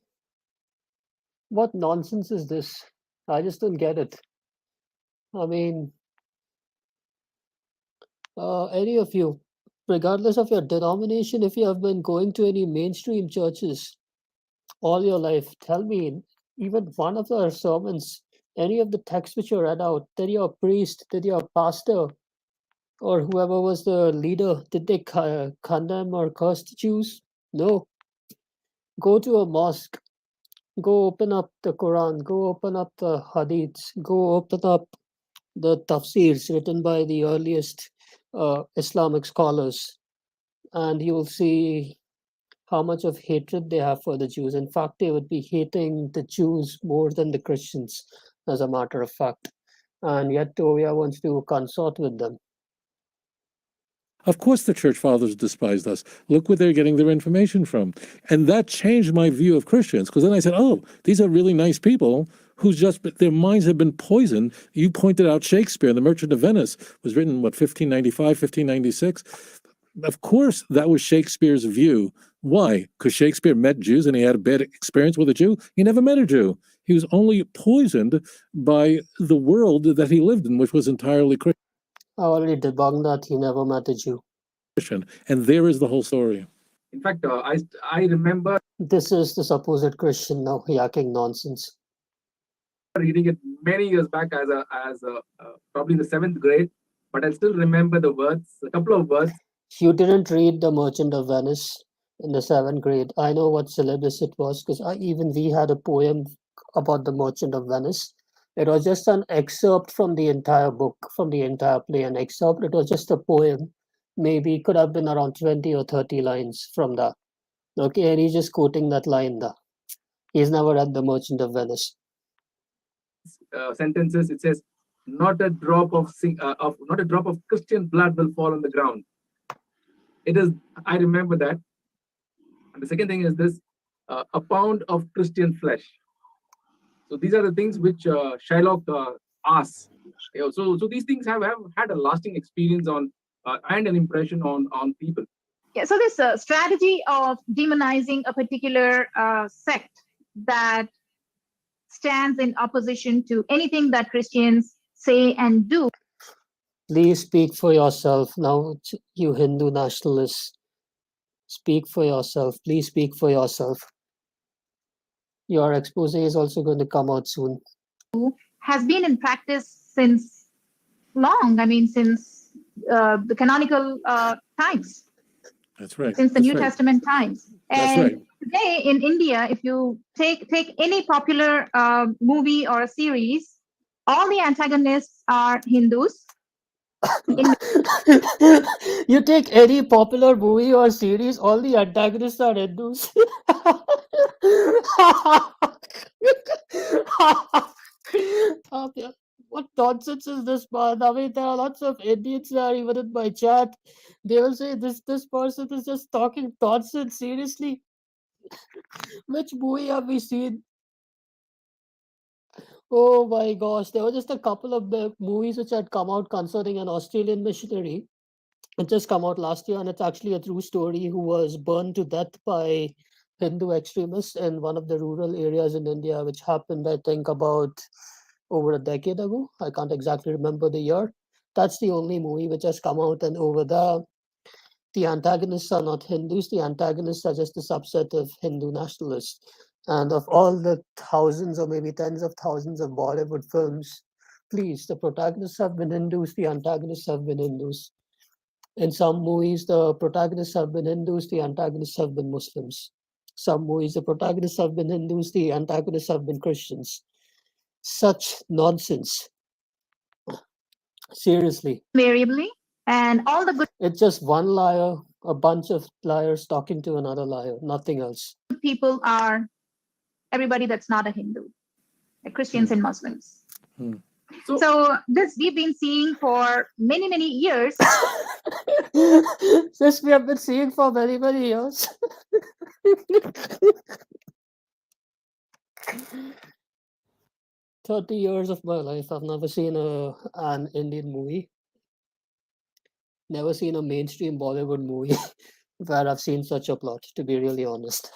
What nonsense is this? I just don't get it. I mean, any of you, regardless of your denomination, if you have been going to any mainstream churches all your life, tell me, even one of our sermons, any of the texts which you read out, did your priest, did your pastor, or whoever was the leader, did they condemn or curse the Jews? No. Go to a mosque, go open up the Quran, go open up the Hadiths, go open up the tafsirs written by the earliest Islamic scholars, and you will see how much of hatred they have for the Jews. In fact, they would be hating the Jews more than the Christians, as a matter of fact. And yet Tovia wants to consort with them. Of course, the church fathers despised us. Look where they're getting their information from. And that changed my view of Christians, because then I said, oh, these are really nice people whose their minds have been poisoned. You pointed out Shakespeare, The Merchant of Venice, was written, 1595, 1596? Of course, that was Shakespeare's view. Why? Because Shakespeare met Jews and he had a bad experience with a Jew? He never met a Jew. He was only poisoned by the world that he lived in, which was entirely Christian. I already debunked that. He never met a Jew. And there is the whole story. In fact, I remember This is the supposed Christian now yakking nonsense. reading it many years back as probably the 7th grade, but I still remember the words, a couple of words. You didn't read The Merchant of Venice in the 7th grade. I know what syllabus it was, because we had a poem about The Merchant of Venice. It was just an excerpt from the entire book, from the entire play, an excerpt. It was just a poem. Maybe it could have been around 20 or 30 lines from that. Okay, and he's just quoting that line there. He's never read The Merchant of Venice. Sentences. It says, "Not a drop of Christian blood will fall on the ground." It is. I remember that. And the second thing is this: a pound of Christian flesh. So these are the things which Shylock asks. So these things have had a lasting experience on and an impression on people. Yeah, so this strategy of demonizing a particular sect that stands in opposition to anything that Christians say and do. Please speak for yourself now, you Hindu nationalists. Speak for yourself. Please speak for yourself. Your expose is also going to come out soon. Has been in practice since long. I mean, since the canonical times. That's right. Since the New Testament times. That's And right. today in India, if you take any popular movie or a series, all the antagonists are Hindus. You take any popular movie or series, all the antagonists are Hindus. What nonsense is this, man? I mean, there are lots of Indians there, even in my chat. They will say this person is just talking nonsense. Seriously, which movie have we seen? Oh my gosh, there were just a couple of the movies which had come out concerning an Australian missionary. It just come out last year, and it's actually a true story, who was burned to death by Hindu extremists in one of the rural areas in India, which happened, I think, about over a decade ago. I can't exactly remember the year. That's the only movie which has come out, and over there, the antagonists are not Hindus. The antagonists are just a subset of Hindu nationalists. And of all the thousands or maybe tens of thousands of Bollywood films, please, the protagonists have been Hindus, the antagonists have been Hindus. In some movies, the protagonists have been Hindus, the antagonists have been Muslims. Some movies, the protagonists have been Hindus, the antagonists have been Christians. Such nonsense. Seriously. Invariably, and all the good It's just one liar, a bunch of liars talking to another liar, nothing else. people are everybody that's not a Hindu, like Christians and Muslims. So this we've been seeing for many, many years. This we have been seeing for many, many years. 30 years of my life, I've never seen an Indian movie. Never seen a mainstream Bollywood movie where I've seen such a plot, to be really honest.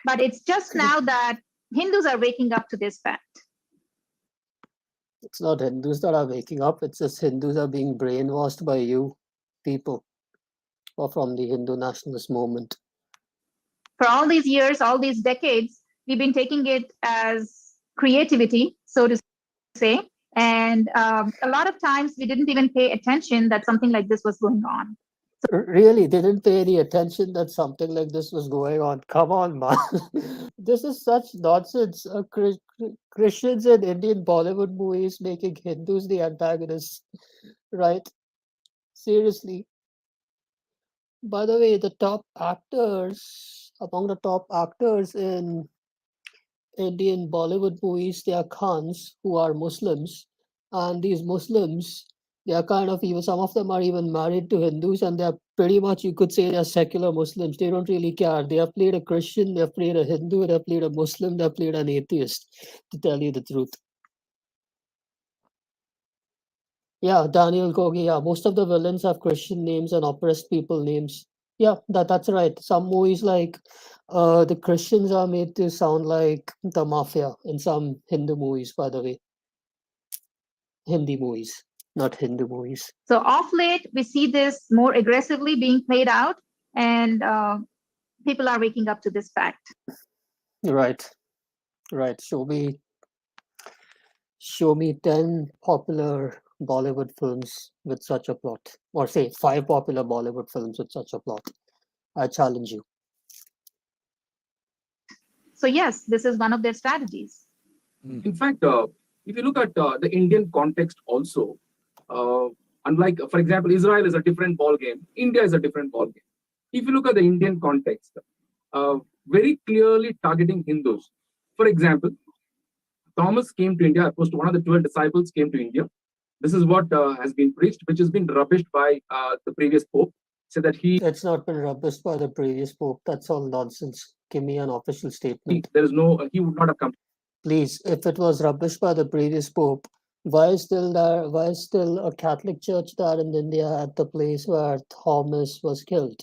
But it's just now that Hindus are waking up to this fact. It's not Hindus that are waking up, it's just Hindus are being brainwashed by you people or from the Hindu nationalist movement. For all these years, all these decades, we've been taking it as creativity, so to say. And a lot of times we didn't even pay attention that something like this was going on. Really, they didn't pay any attention that something like this was going on. Come on, man. This is such nonsense. Christians in Indian Bollywood movies making Hindus the antagonists, right? Seriously. By the way, among the top actors in Indian Bollywood movies, they are Khans who are Muslims. And these Muslims, they are kind of even, some of them are even married to Hindus, and they're pretty much, you could say, they're secular Muslims. They don't really care. They have played a Christian, they have played a Hindu, they have played a Muslim, they have played an atheist, to tell you the truth. Yeah, Daniel Kogi, yeah, most of the villains have Christian names and oppressed people names. Yeah, that's right. Some movies like the Christians are made to sound like the mafia in some Hindu movies, by the way. Hindi movies, not Hindu movies. So off late, we see this more aggressively being played out, and people are waking up to this fact. Right. Show me 10 popular Bollywood films with such a plot, or say 5 popular Bollywood films with such a plot. I challenge you. So yes, this is one of their strategies. in fact, if you look at the Indian context also, unlike, for example, Israel is a different ball game, India is a different ball game. If you look at the Indian context, very clearly targeting Hindus. For example, Thomas came to India, opposed to one of the 12 disciples came to India. This is what has been preached, which has been rubbished by the previous Pope. Said that It's not been rubbished by the previous Pope. That's all nonsense. Give me an official statement. There is no, he would not have come. Please, if it was rubbished by the previous Pope, why is still a Catholic church there in India at the place where Thomas was killed?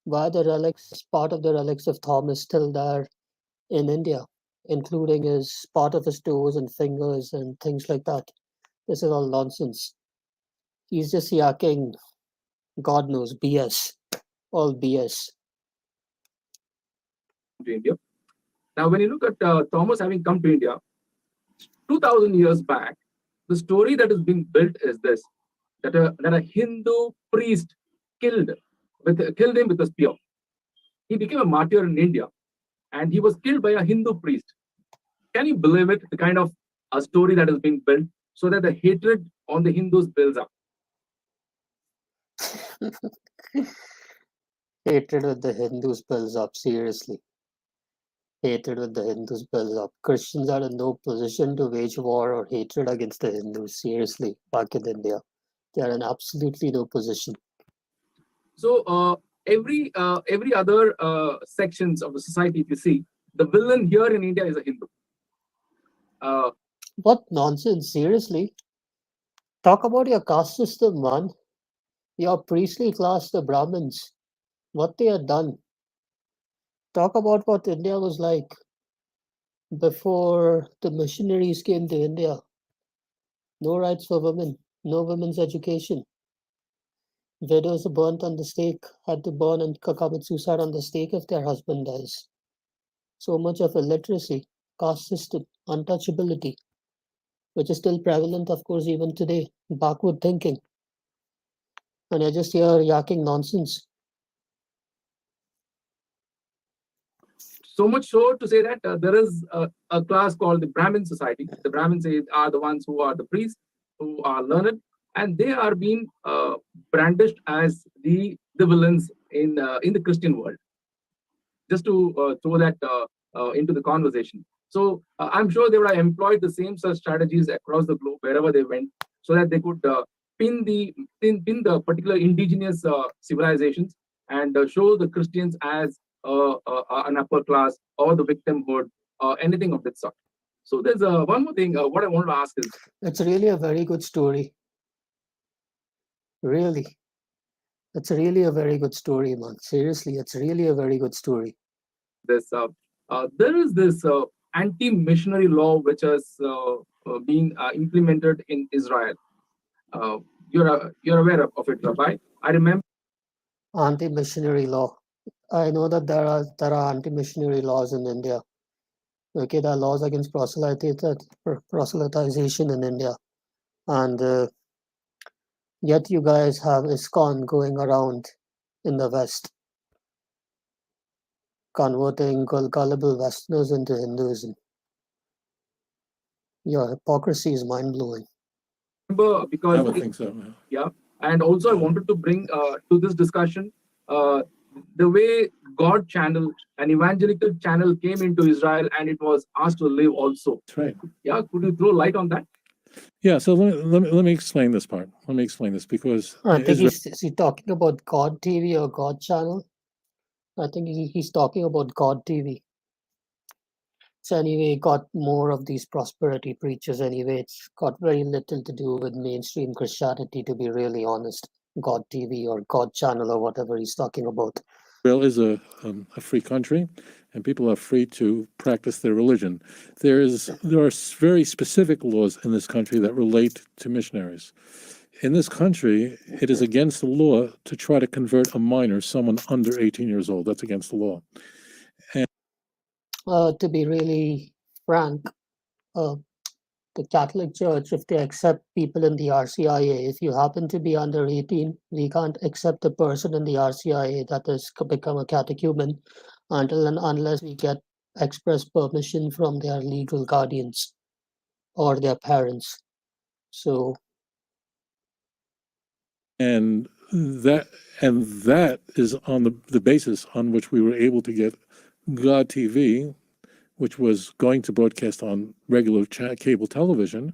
Why the relics, part of the relics of Thomas still there in India, including part of his toes and fingers and things like that? This is all nonsense. He's just yakking, God knows, BS. All BS. To India. Now, when you look at Thomas having come to India 2,000 years back, the story that is being built is this: that a Hindu priest killed him with a spear. He became a martyr in India, and he was killed by a Hindu priest. Can you believe it? The kind of a story that is being built so that the hatred on the Hindus builds up. Hatred with the Hindus builds up, seriously. Hatred with the Hindus builds up. Christians are in no position to wage war or hatred against the Hindus, seriously, back in India. They are in absolutely no position. So every other sections of the society, if you see, the villain here in India is a Hindu. What nonsense, seriously. Talk about your caste system, man. Your priestly class, the Brahmins, what they had done. Talk about what India was like before the missionaries came to India. No rights for women, no women's education. Widows burnt on the stake, had to burn and commit suicide on the stake if their husband dies. So much of illiteracy, caste system, untouchability, which is still prevalent, of course, even today. Backward thinking. And I just hear yakking nonsense. So much so to say that there is a class called the Brahmin society. The Brahmins are the ones who are the priests, who are learned, and they are being brandished as the villains in the Christian world. just to throw that into the conversation. So I'm sure they would have employed the same such strategies across the globe wherever they went, so that they could pin the particular indigenous civilizations and show the Christians as an upper class or the victimhood or anything of that sort. So there's one more thing. What I want to ask is, It's really a very good story. Really. It's really a very good story, man. Seriously, it's really a very good story. There is this anti-missionary law which has been implemented in Israel. You're aware of it, Rabbi? I remember Anti-missionary law. I know that there are anti-missionary laws in India. Okay, there are laws against proselytization in India, and yet you guys have ISKCON going around in the West, converting gullible Westerners into Hinduism. Your hypocrisy is mind-blowing. because I would think so. yeah, and also I wanted to bring to this discussion the way God channel, an evangelical channel, came into Israel and it was asked to live also. That's right. Yeah, could you throw light on that? Yeah, so let me explain this part. Let me explain this because I think Israel, is he talking about God TV or God channel? I think he's talking about God TV. So anyway, got more of these prosperity preachers anyway. It's got very little to do with mainstream Christianity, to be really honest. God TV or God channel or whatever he's talking about. Israel is a free country, and people are free to practice their religion. There are very specific laws in this country that relate to missionaries. In this country, it is against the law to try to convert a minor, someone under 18 years old. That's against the law. To be really frank, the Catholic Church, if they accept people in the RCIA, if you happen to be under 18, we can't accept a person in the RCIA that has become a catechumen until and unless we get express permission from their legal guardians or their parents. So, And that is on the basis on which we were able to get God TV, which was going to broadcast on regular cable television,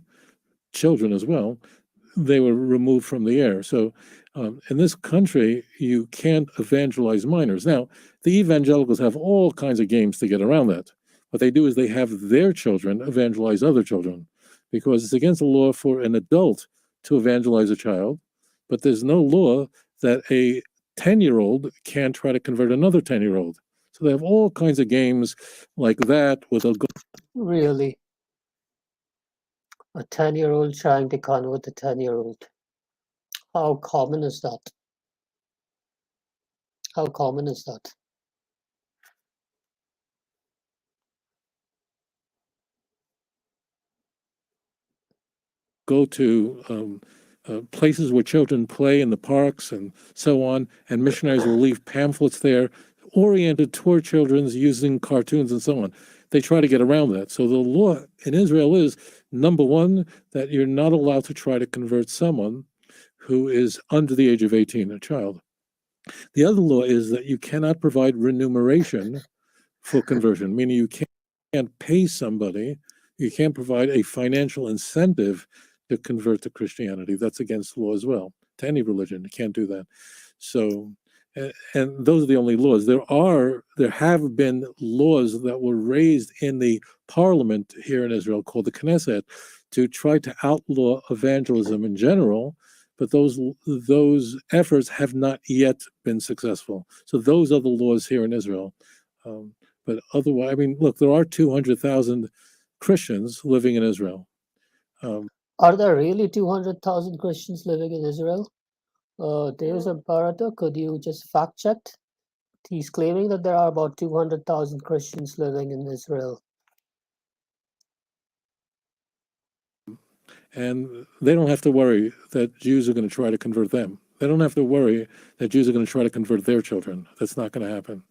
children as well. They were removed from the air. So in this country, you can't evangelize minors. Now, the evangelicals have all kinds of games to get around that. What they do is they have their children evangelize other children, because it's against the law for an adult to evangelize a child, but there's no law that a 10-year-old can't try to convert another 10-year-old. So they have all kinds of games like that with a really, a 10-year-old trying to convert a 10-year-old. How common is that? How common is that? go to places where children play in the parks and so on, and missionaries will leave pamphlets there oriented toward children using cartoons and so on. They try to get around that. So the law in Israel is, number one, that you're not allowed to try to convert someone who is under the age of 18, a child. The other law is that you cannot provide remuneration for conversion, meaning you can't pay somebody, you can't provide a financial incentive to convert to Christianity. That's against the law as well. To any religion, you can't do that. So, and those are the only laws. There have been laws that were raised in the parliament here in Israel called the Knesset to try to outlaw evangelism in general, but those efforts have not yet been successful. So those are the laws here in Israel. But otherwise, I mean, look, there are 200,000 Christians living in Israel. Are there really 200,000 Christians living in Israel? Deus Imperator, could you just fact check? He's claiming that there are about 200,000 Christians living in Israel. And they don't have to worry that Jews are going to try to convert them. They don't have to worry that Jews are going to try to convert their children. That's not going to happen.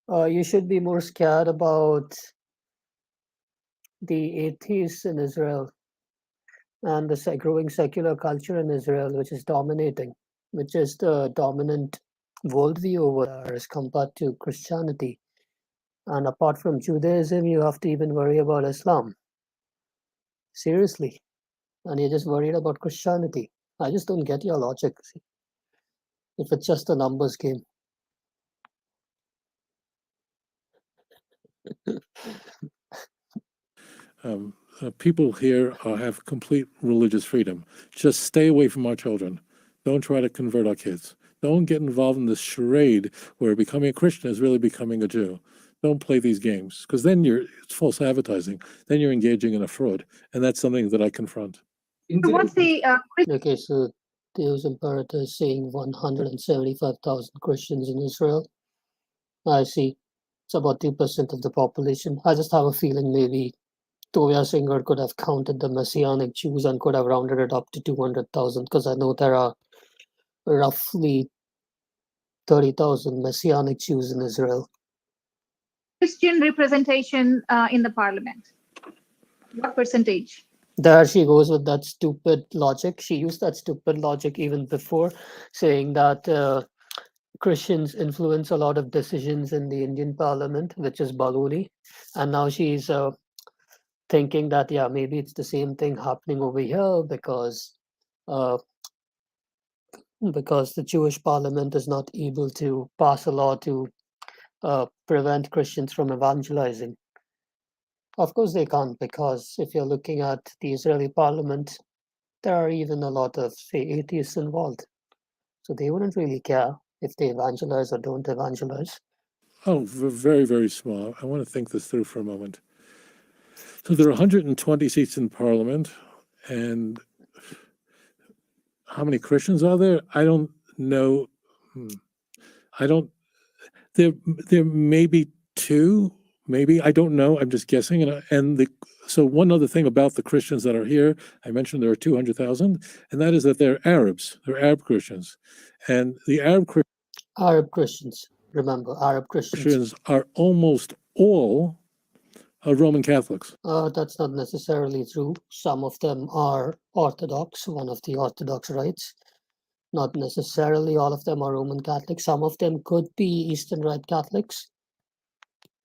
You should be more scared about the atheists in Israel and the growing secular culture in Israel, which is dominating, which is the dominant worldview over there as compared to Christianity. And apart from Judaism, you have to even worry about Islam. Seriously. And you're just worried about Christianity. I just don't get your logic. See, if it's just a numbers game. People here have complete religious freedom. Just stay away from our children. Don't try to convert our kids. Don't get involved in this charade where becoming a Christian is really becoming a Jew. Don't play these games, because then it's false advertising. Then you're engaging in a fraud, and that's something that I confront. So what's the Okay, so Deus Imperator is saying 175,000 Christians in Israel. I see. It's about 2% of the population. I just have a feeling maybe Tovia Singer could have counted the Messianic Jews and could have rounded it up to 200,000, because I know there are roughly 30,000 Messianic Jews in Israel. Christian representation in the parliament? What percentage? There she goes with that stupid logic. She used that stupid logic even before, saying that Christians influence a lot of decisions in the Indian parliament, which is baloney. And now she's thinking that, yeah, maybe it's the same thing happening over here because the Jewish parliament is not able to pass a law to prevent Christians from evangelizing. Of course they can't, because if you're looking at the Israeli parliament, there are even a lot of, say, atheists involved. So they wouldn't really care if they evangelize or don't evangelize. Oh, very, very small. I want to think this through for a moment. So there are 120 seats in parliament, and how many Christians are there? I don't know. There may be two, maybe. I don't know. I'm just guessing. So one other thing about the Christians that are here, I mentioned there are 200,000, and that is that they're Arabs. They're Arab Christians. And the Arab Christians, remember, Arab Christians are almost all Roman Catholics. That's not necessarily true. Some of them are Orthodox, one of the Orthodox rites. Not necessarily all of them are Roman Catholics. Some of them could be Eastern Rite Catholics,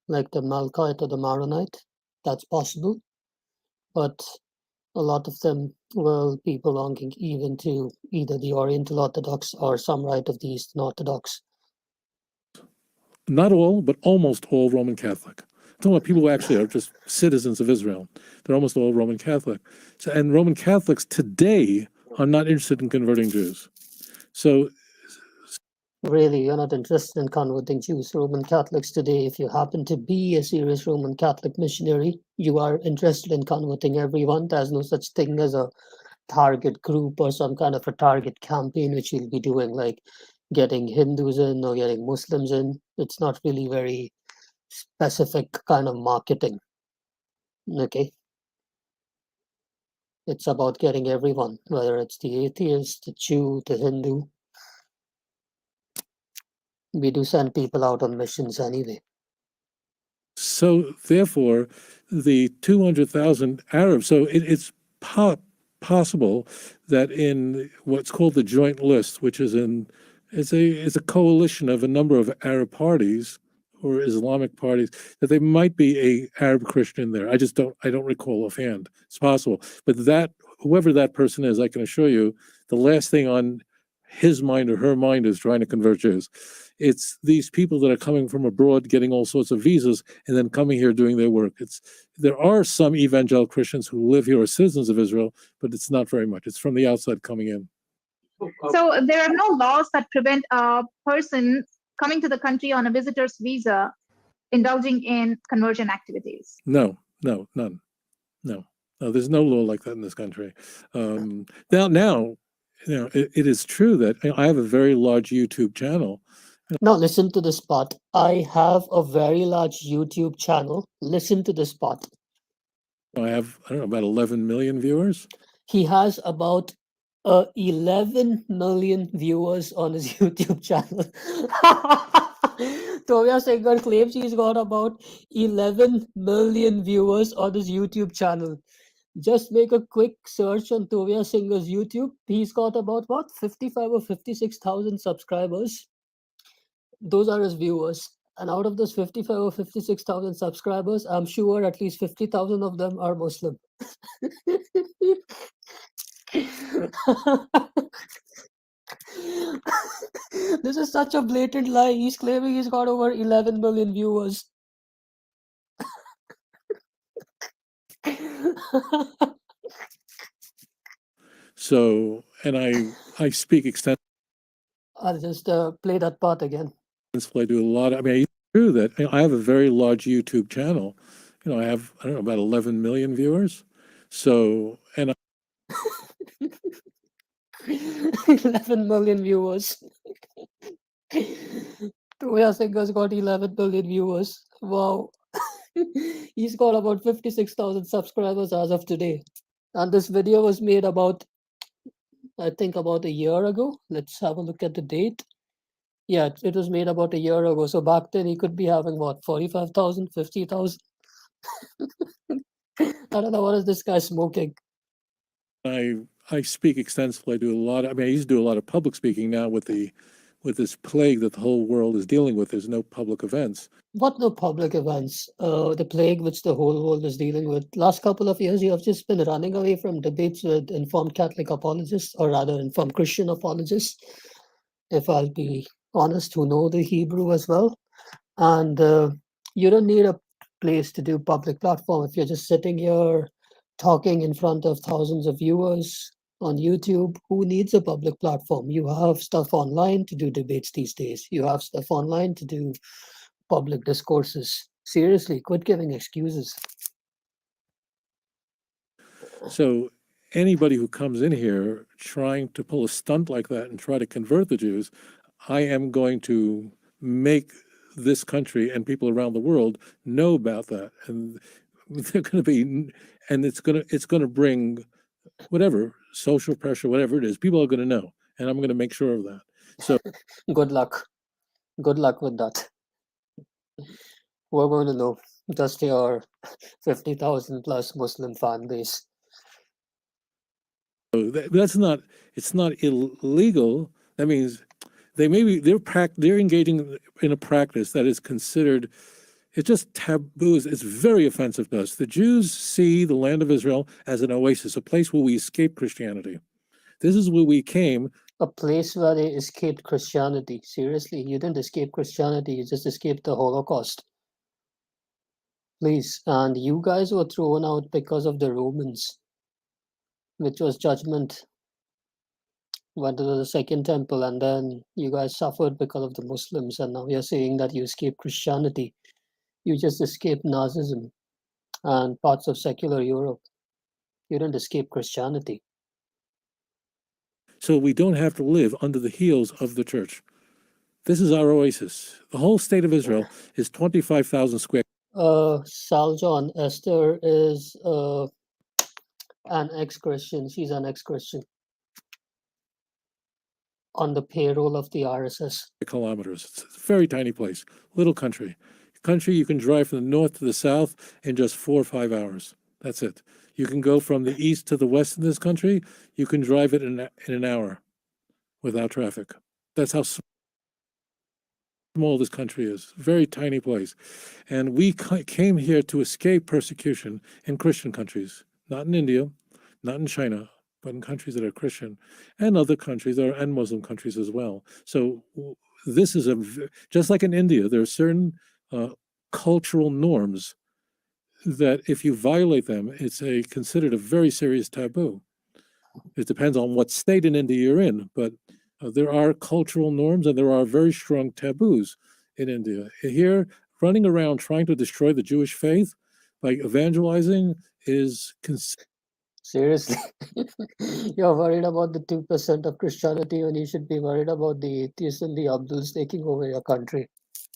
like the Melkite or the Maronite. That's possible. But a lot of them will be belonging even to either the Oriental Orthodox or some rite of the Eastern Orthodox. Not all, but almost all Roman Catholic. I'm talking about people who actually are just citizens of Israel. They're almost all Roman Catholic. So, and Roman Catholics today are not interested in converting Jews. So, really, you're not interested in converting Jews. Roman Catholics today, if you happen to be a serious Roman Catholic missionary, you are interested in converting everyone. There's no such thing as a target group or some kind of a target campaign which you'll be doing, like getting Hindus in or getting Muslims in. It's not really very specific kind of marketing. Okay. It's about getting everyone, whether it's the atheist, the Jew, the Hindu. We do send people out on missions anyway. So therefore, the 200,000 Arabs, so it's possible that in what's called the Joint List, which is it's a coalition of a number of Arab parties or Islamic parties, that there might be a Arab Christian there. I don't recall offhand. It's possible. But that whoever that person is, I can assure you, the last thing on his mind or her mind is trying to convert Jews. It's these people that are coming from abroad, getting all sorts of visas, and then coming here doing their work. There are some evangelical Christians who live here as citizens of Israel, but it's not very much. It's from the outside coming in. So there are no laws that prevent a person coming to the country on a visitor's visa indulging in conversion activities? No, none. No, there's no law like that in this country. Now, it is true that I have a very large YouTube channel. Now listen to this part. I have a very large YouTube channel. Listen to this part. I have, about 11 million viewers. He has about 11 million viewers on his YouTube channel. Tovia Singer claims he's got about 11 million viewers on his YouTube channel. Just make a quick search on Tovia Singer's YouTube. He's got about 55 or 56,000 subscribers. Those are his viewers. And out of those 55 or 56,000 subscribers, I'm sure at least 50,000 of them are Muslim. This is such a blatant lie. He's claiming he's got over 11 million viewers. So, and I speak extensively. I'll just play that part again. I do a lot of, I mean, it's true that I have a very large YouTube channel. I have, I don't know, about 11 million viewers. So, and 11 million viewers. Tovia Singh's got 11 million viewers. Wow. He's got about 56,000 subscribers as of today. And this video was made about, I think, about a year ago. Let's have a look at the date. Yeah, it was made about a year ago. So back then he could be having what, 45,000, 50,000? I don't know, what is this guy smoking? I speak extensively. I do a lot. I mean, I used to do a lot of public speaking. Now with this plague that the whole world is dealing with, there's no public events. What no public events? The plague which the whole world is dealing with. Last couple of years, you have just been running away from debates with informed Catholic apologists, or rather informed Christian apologists, if I'll be honest, who know the Hebrew as well. And you don't need a place to do public platform if you're just sitting here talking in front of thousands of viewers on YouTube. Who needs a public platform? You have stuff online to do debates these days. You have stuff online to do public discourses. Seriously, quit giving excuses. So anybody who comes in here trying to pull a stunt like that and try to convert the Jews, I am going to make this country and people around the world know about that. And they're going to be, and it's going to bring whatever social pressure, whatever it is, people are going to know, and I'm going to make sure of that. So good luck with that. We're going to know. Just your 50,000 plus Muslim fan base. So that's not, it's not illegal. That means they're engaging in a practice that is considered, it's just taboos. It's very offensive to us. The Jews see the land of Israel as an oasis, a place where we escape Christianity. This is where we came. A place where they escaped Christianity. Seriously, you didn't escape Christianity, you just escaped the Holocaust. Please. And you guys were thrown out because of the Romans, which was judgment. Went to the second temple, and then you guys suffered because of the Muslims, and now you're saying that you escaped Christianity. You just escaped Nazism and parts of secular Europe. You didn't escape Christianity. So we don't have to live under the heels of the church. This is our oasis. The whole state of Israel is 25,000 square. Saljon, Esther is an ex-Christian. She's an ex-Christian on the payroll of the RSS. Kilometers. It's a very tiny place, little country. Country you can drive from the north to the south in just 4 or 5 hours. That's it. You can go from the east to the west in this country. You can drive it in an hour without traffic. That's how small this country is. Very tiny place. And we came here to escape persecution in Christian countries, not in India, not in China, but in countries that are Christian, and other countries and Muslim countries as well. So this is just like in India, there are certain cultural norms that if you violate them, it's considered a very serious taboo. It depends on what state in India you're in, but there are cultural norms and there are very strong taboos in India. Here, running around trying to destroy the Jewish faith by evangelizing is seriously. You're worried about the 2% of Christianity when you should be worried about the atheists and the Abduls taking over your country.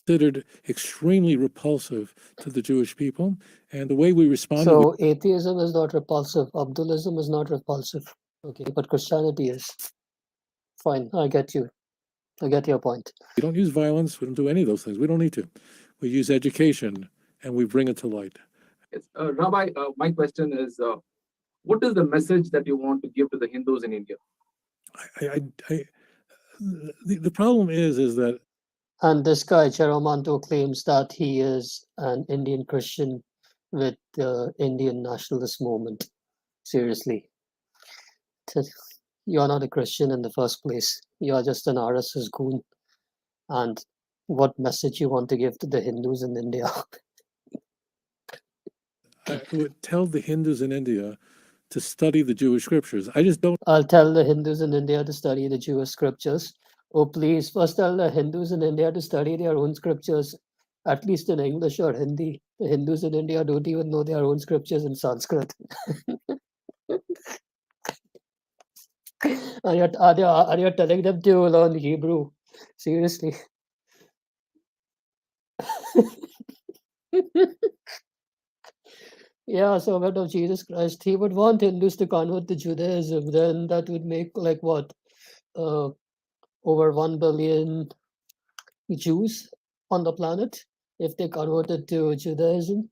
Considered extremely repulsive to the Jewish people, and the way we responded. So atheism is not repulsive, Abdulism is not repulsive. Okay, but Christianity is. Fine, I get you. I get your point. We don't use violence. We don't do any of those things. We don't need to. We use education and we bring it to light. Yes. Rabbi, my question is, what is the message that you want to give to the Hindus in India? The problem is that And this guy, Cheromanto, claims that he is an Indian Christian with the Indian nationalist movement. Seriously. You're not a Christian in the first place. You're just an RSS goon. And what message you want to give to the Hindus in India? I would tell the Hindus in India to study the Jewish scriptures. I just don't I'll tell the Hindus in India to study the Jewish scriptures. Oh, please, first tell the Hindus in India to study their own scriptures, at least in English or Hindi. The Hindus in India don't even know their own scriptures in Sanskrit. Are you telling them to learn Hebrew? Seriously. Yeah, so when of Jesus Christ, he would want Hindus to convert to Judaism. Then that would make like what, over 1 billion Jews on the planet if they converted to Judaism.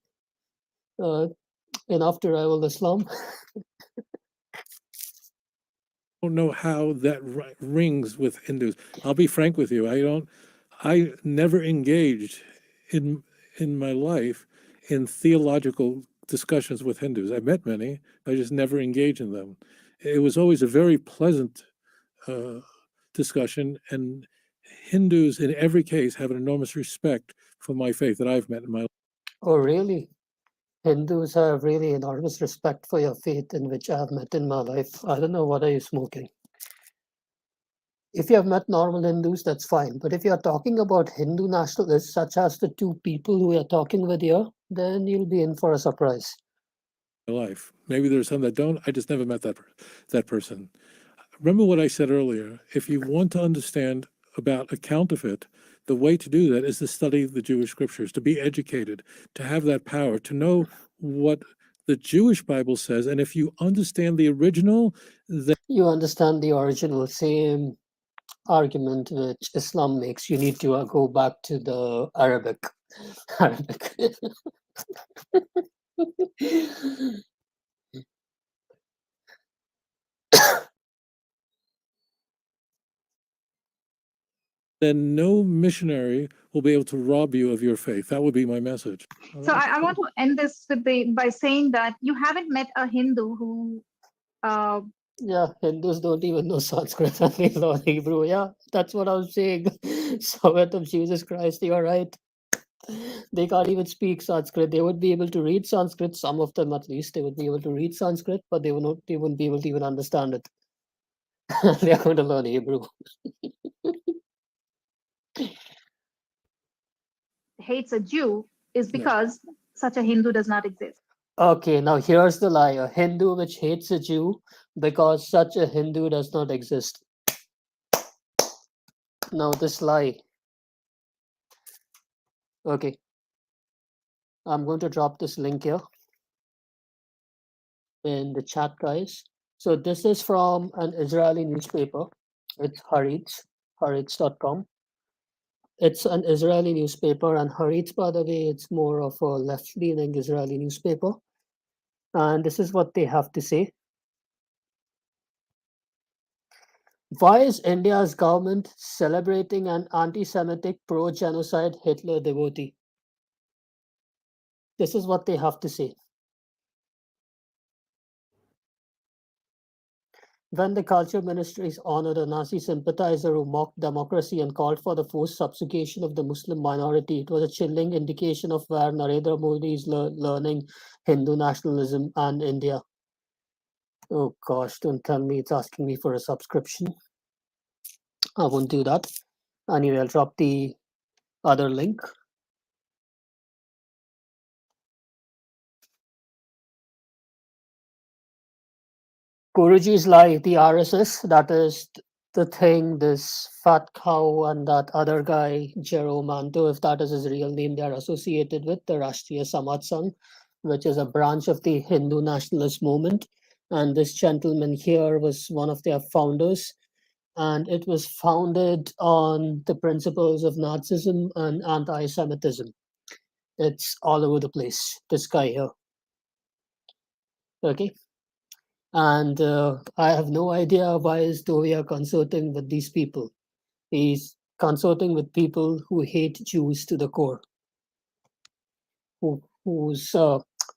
Enough to rival Islam. know how that rings with Hindus. I'll be frank with you. I never engaged in my life in theological discussions with Hindus. I met many, but I just never engaged in them. It was always a very pleasant discussion, and Hindus in every case have an enormous respect for my faith that I've met in my life. Oh, really? Hindus have really enormous respect for your faith, in which I have met in my life. I don't know, what are you smoking? If you have met normal Hindus, that's fine. But if you're talking about Hindu nationalists, such as the two people who are talking with you, then you'll be in for a surprise. Life. Maybe there's some that don't. I just never met that person. Remember what I said earlier. If you want to understand about a counterfeit, the way to do that is to study the Jewish scriptures, to be educated, to have that power, to know what the Jewish Bible says. And if you understand the original, then You understand the original, same argument which Islam makes. You need to go back to the Arabic. Arabic. then no missionary will be able to rob you of your faith. That would be my message. So I want to end this with by saying that you haven't met a Hindu who Yeah, Hindus don't even know Sanskrit and they learn Hebrew. Yeah, that's what I was saying. Servant of Jesus Christ, you're right. They can't even speak Sanskrit. They would be able to read Sanskrit, some of them at least. They would be able to read Sanskrit, but they wouldn't be able to even understand it. They are going to learn Hebrew. hates a Jew is because such a Hindu does not exist. Okay, now here's the lie. A Hindu which hates a Jew because such a Hindu does not exist. Now this lie. Okay. I'm going to drop this link here in the chat, guys. So this is from an Israeli newspaper. It's Haaretz.com. It's an Israeli newspaper, and Haaretz, by the way, it's more of a left-leaning Israeli newspaper. And this is what they have to say. Why is India's government celebrating an anti-Semitic pro-genocide Hitler devotee? This is what they have to say. When the culture ministries honored a Nazi sympathizer who mocked democracy and called for the forced subjugation of the Muslim minority, it was a chilling indication of where Narendra Modi is learning Hindu nationalism and India. Oh gosh, don't tell me it's asking me for a subscription. I won't do that. Anyway, I'll drop the other link. Guruji's lie, the RSS, that is the thing, this fat cow and that other guy, Jerome Anto, if that is his real name, they are associated with the Rashtriya Samaj Sangh, which is a branch of the Hindu nationalist movement. And this gentleman here was one of their founders. And it was founded on the principles of Nazism and anti-Semitism. It's all over the place, this guy here. Okay. And I have no idea why is Tovia consulting with these people. He's consorting with people who hate Jews to the core, whose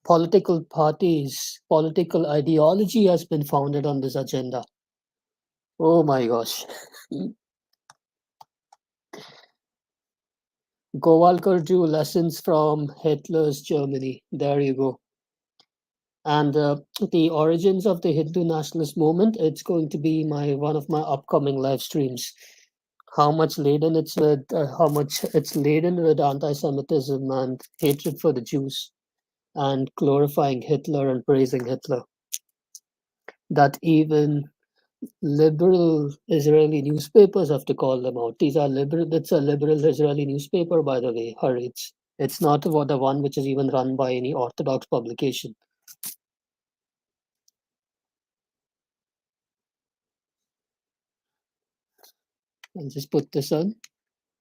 political parties, political ideology has been founded on this agenda. Oh my gosh. Gowalkar drew lessons from Hitler's Germany. There you go. And the origins of the Hindu nationalist movement, it's going to be one of my upcoming live streams. How much laden it's with anti-Semitism and hatred for the Jews, and glorifying Hitler and praising Hitler. That even liberal Israeli newspapers have to call them out. These are liberal. It's a liberal Israeli newspaper, by the way, Haaretz. It's not the one which is even run by any Orthodox publication. I'll just put this on.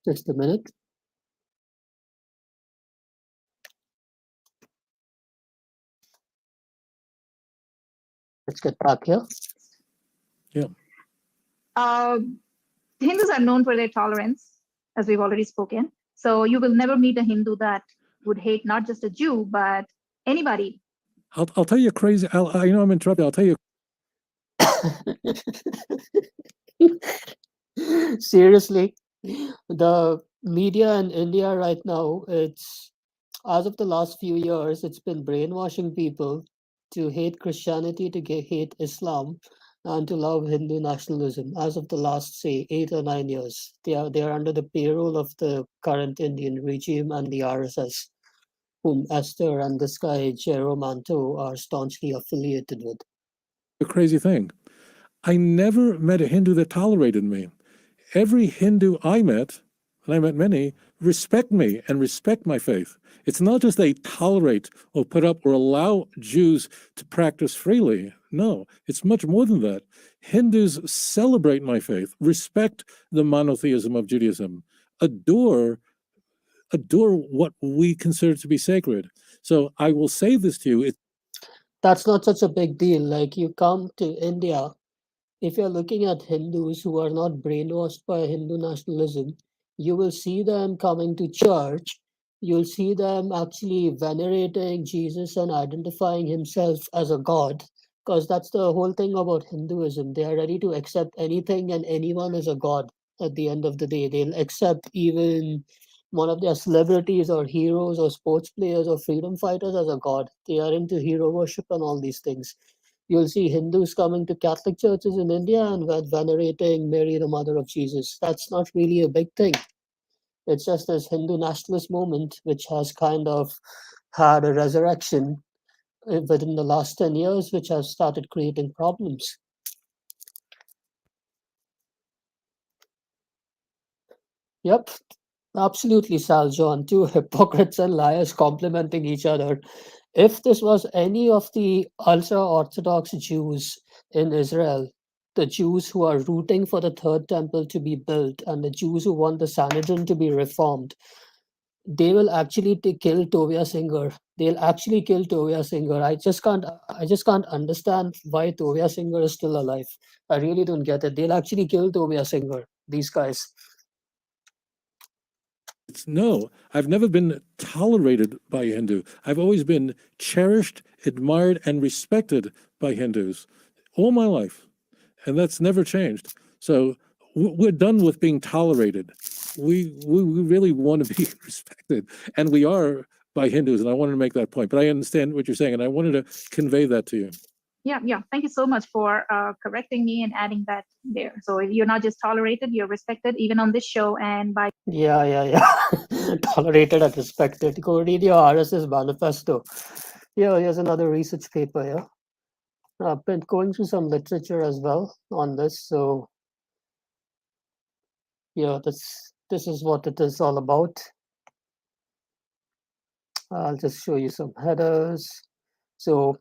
Just a minute. Let's get back here. Hindus are known for their tolerance, as we've already spoken. So you will never meet a Hindu that would hate not just a Jew, but anybody. I'll tell you crazy. I know I'm interrupting. I'll tell you. Seriously, the media in India right now, it's, as of the last few years, it's been brainwashing people to hate Christianity, to hate Islam, and to love Hindu nationalism. As of the last, say, 8 or 9 years, they are under the payroll of the current Indian regime and the RSS, whom Esther and this guy Jerome Anto are staunchly affiliated with. A crazy thing. I never met a Hindu that tolerated me. Every Hindu I met, and I met many, respect me and respect my faith. It's not just they tolerate or put up or allow Jews to practice freely. No, it's much more than that. Hindus celebrate my faith, respect the monotheism of Judaism, adore what we consider to be sacred. So I will say this to you. That's not such a big deal. Like, you come to India, if you're looking at Hindus who are not brainwashed by Hindu nationalism, you will see them coming to church. You'll see them actually venerating Jesus and identifying himself as a god, because that's the whole thing about Hinduism. They are ready to accept anything and anyone as a god at the end of the day. They'll accept even one of their celebrities or heroes or sports players or freedom fighters as a god. They are into hero worship and all these things. You'll see Hindus coming to Catholic churches in India and venerating Mary, the mother of Jesus. That's not really a big thing. It's just this Hindu nationalist movement, which has kind of had a resurrection within the last 10 years, which has started creating problems. Yep, absolutely, Sal John. Two hypocrites and liars complementing each other. If this was any of the ultra-Orthodox Jews in Israel, the Jews who are rooting for the third temple to be built and the Jews who want the Sanhedrin to be reformed, they will actually kill Tovia Singer. They'll actually kill Tovia Singer. I just can't understand why Tovia Singer is still alive. I really don't get it. They'll actually kill Tovia Singer, these guys. No, I've never been tolerated by a Hindu. I've always been cherished, admired, and respected by Hindus all my life. And that's never changed. So we're done with being tolerated. We really want to be respected. And we are by Hindus. And I wanted to make that point. But I understand what you're saying. And I wanted to convey that to you. Yeah. Thank you so much for correcting me and adding that there. So you're not just tolerated, you're respected, even on this show and by. Yeah. Tolerated and respected. Go read your RSS manifesto. Yeah, here's another research paper here. I've been going through some literature as well on this. So yeah, this is what it is all about. I'll just show you some headers. So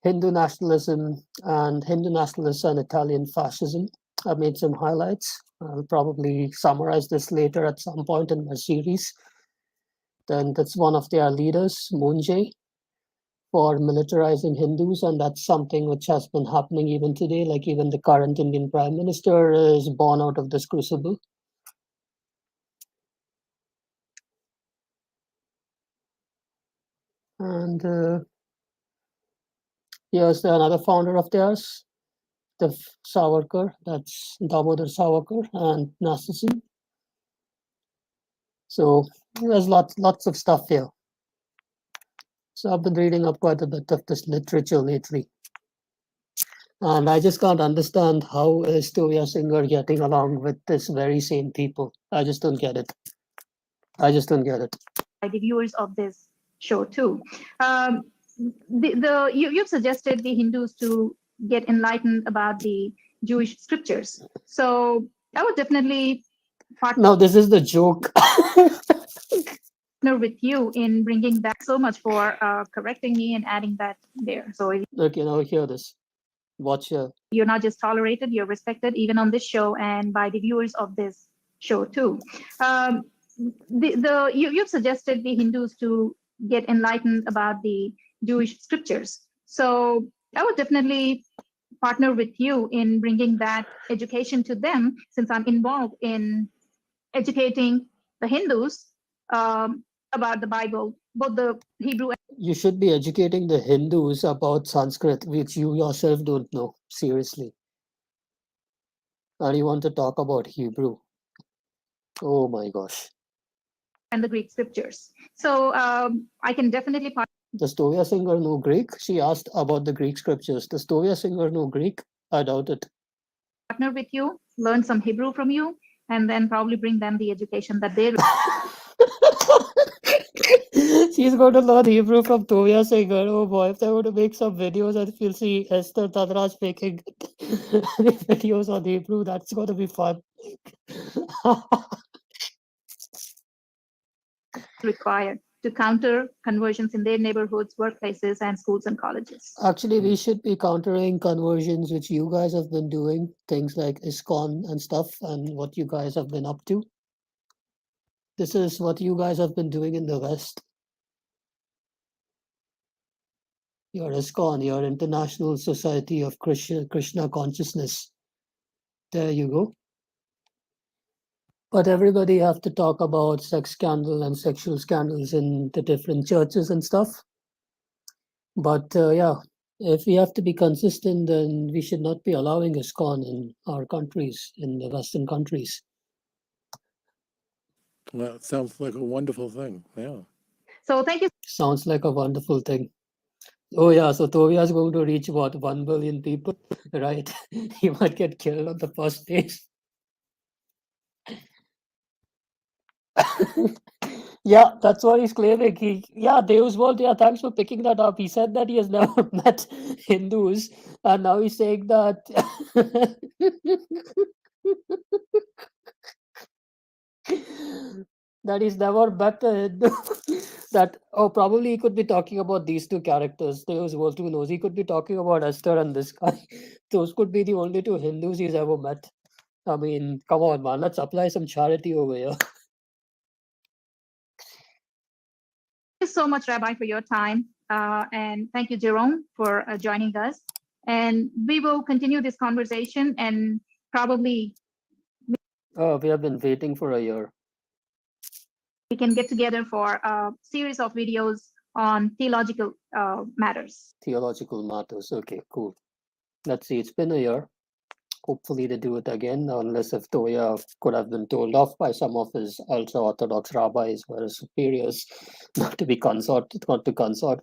Hindu nationalism and Italian fascism. I've made some highlights. I'll probably summarize this later at some point in my series. Then that's one of their leaders, Moonjay, for militarizing Hindus, and that's something which has been happening even today. Like, even the current Indian Prime Minister is born out of this crucible. And here's another founder of theirs, the Savarkar, that's Damodar Savarkar and Nazism. So there's lots of stuff here. So I've been reading up quite a bit of this literature lately. And I just can't understand how is Tovia Singer getting along with this very same people. I just don't get it. I just don't get it. By the viewers of this show too. You've suggested the Hindus to get enlightened about the Jewish scriptures. So I would definitely Now this is the joke. partner with you in bringing that. So much for correcting me and adding that there. So Okay, now hear this. Watch here. you're not just tolerated, you're respected even on this show and by the viewers of this show too. You've suggested the Hindus to get enlightened about the Jewish scriptures. So I would definitely partner with you in bringing that education to them, since I'm involved in educating the Hindus about the Bible, both the Hebrew and You should be educating the Hindus about Sanskrit, which you yourself don't know. Seriously. And you want to talk about Hebrew. Oh my gosh. the Greek scriptures. So I can definitely Does Tovia Singer know Greek? She asked about the Greek scriptures. Does Tovia Singer know Greek? I doubt it. partner with you, learn some Hebrew from you, and then probably bring them the education that they She's going to learn Hebrew from Tovia Singer. Oh boy, if they're going to make some videos and you'll see Esther Dhanraj making videos on Hebrew, that's going to be fun. require to counter conversions in their neighborhoods, workplaces, and schools and colleges. Actually, we should be countering conversions, which you guys have been doing, things like ISKCON and stuff, and what you guys have been up to. This is what you guys have been doing in the West. Your ISKCON, your International Society of Krishna Consciousness. There you go. But everybody have to talk about sex scandal and sexual scandals in the different churches and stuff. But yeah, if we have to be consistent, then we should not be allowing ISKCON in our countries, in the Western countries. Well, it sounds like a wonderful thing. Yeah. So thank you Sounds like a wonderful thing. Oh yeah, so Tovia is going to reach what, 1 billion people, right? He might get killed on the first days. Yeah, that's what he's claiming. Deus World, yeah, thanks for picking that up. He said that he has never met Hindus, and now he's saying that that he's never met a Hindu. That, oh, probably he could be talking about these two characters. Deus World, who knows? He could be talking about Esther and this guy. Those could be the only two Hindus he's ever met. I mean, come on, man, let's apply some charity over here. so much, Rabbi, for your time. And thank you, Jerome, for joining us. And we will continue this conversation and probably Oh, we have been waiting for a year. we can get together for a series of videos on theological matters. Theological matters. Okay, cool. Let's see, it's been a year. Hopefully they do it again, unless if Toya could have been told off by some of his ultra-Orthodox rabbis who are his superiors not to consort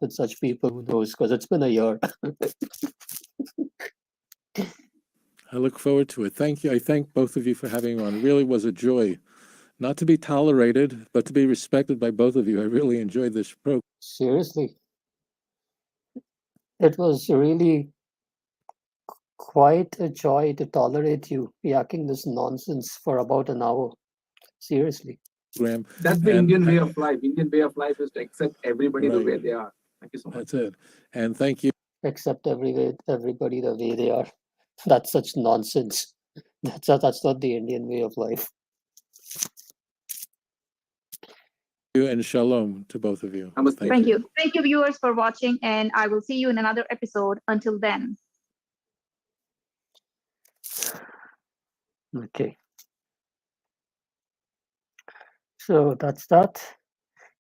with such people. Who knows? Because it's been a year. I look forward to it. Thank you. I thank both of you for having me on. It really was a joy. Not to be tolerated, but to be respected by both of you. I really enjoyed this program. Seriously. It was really quite a joy to tolerate you yakking this nonsense for about an hour. Seriously. That's the Indian way of life. Indian way of life is to accept everybody the Right. way they are. Thank you so much. That's it. And thank you. Accept everybody the way they are. That's such nonsense. That's not the Indian way of life. And shalom to both of you. Namaste. Thank you. Thank you, viewers, for watching. And I will see you in another episode. Until then. Okay. So that's that.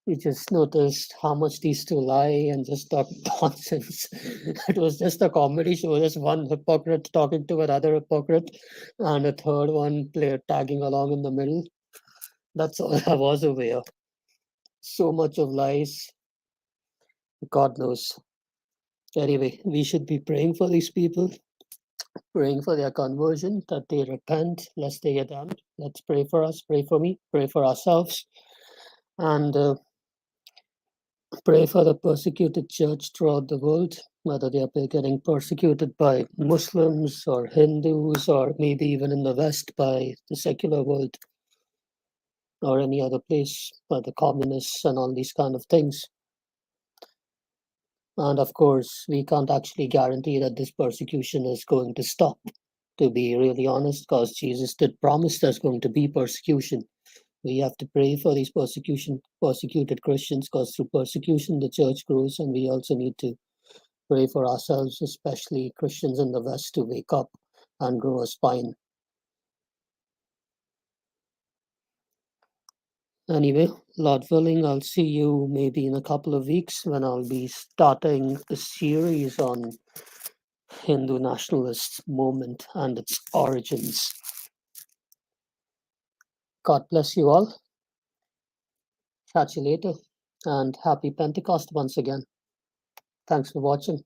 we just noticed how much these two lie and just talk nonsense. It was just a comedy show, just one hypocrite talking to another hypocrite, and a third one player tagging along in the middle. That's all I was aware. So much of lies. God knows. Anyway, we should be praying for these people, praying for their conversion, that they repent, lest they get damned. Let's pray for us, pray for me, pray for ourselves, and pray for the persecuted church throughout the world, whether they are getting persecuted by Muslims or Hindus, or maybe even in the West by the secular world, or any other place by the communists and all these kind of things. And of course, we can't actually guarantee that this persecution is going to stop, to be really honest, because Jesus did promise there's going to be persecution. We have to pray for these persecuted Christians, because through persecution the church grows, and we also need to pray for ourselves, especially Christians in the West, to wake up and grow a spine. Anyway, Lord willing, I'll see you maybe in a couple of weeks when I'll be starting a series on Hindu nationalist movement and its origins. God bless you all. Catch you later, and happy Pentecost once again. Thanks for watching.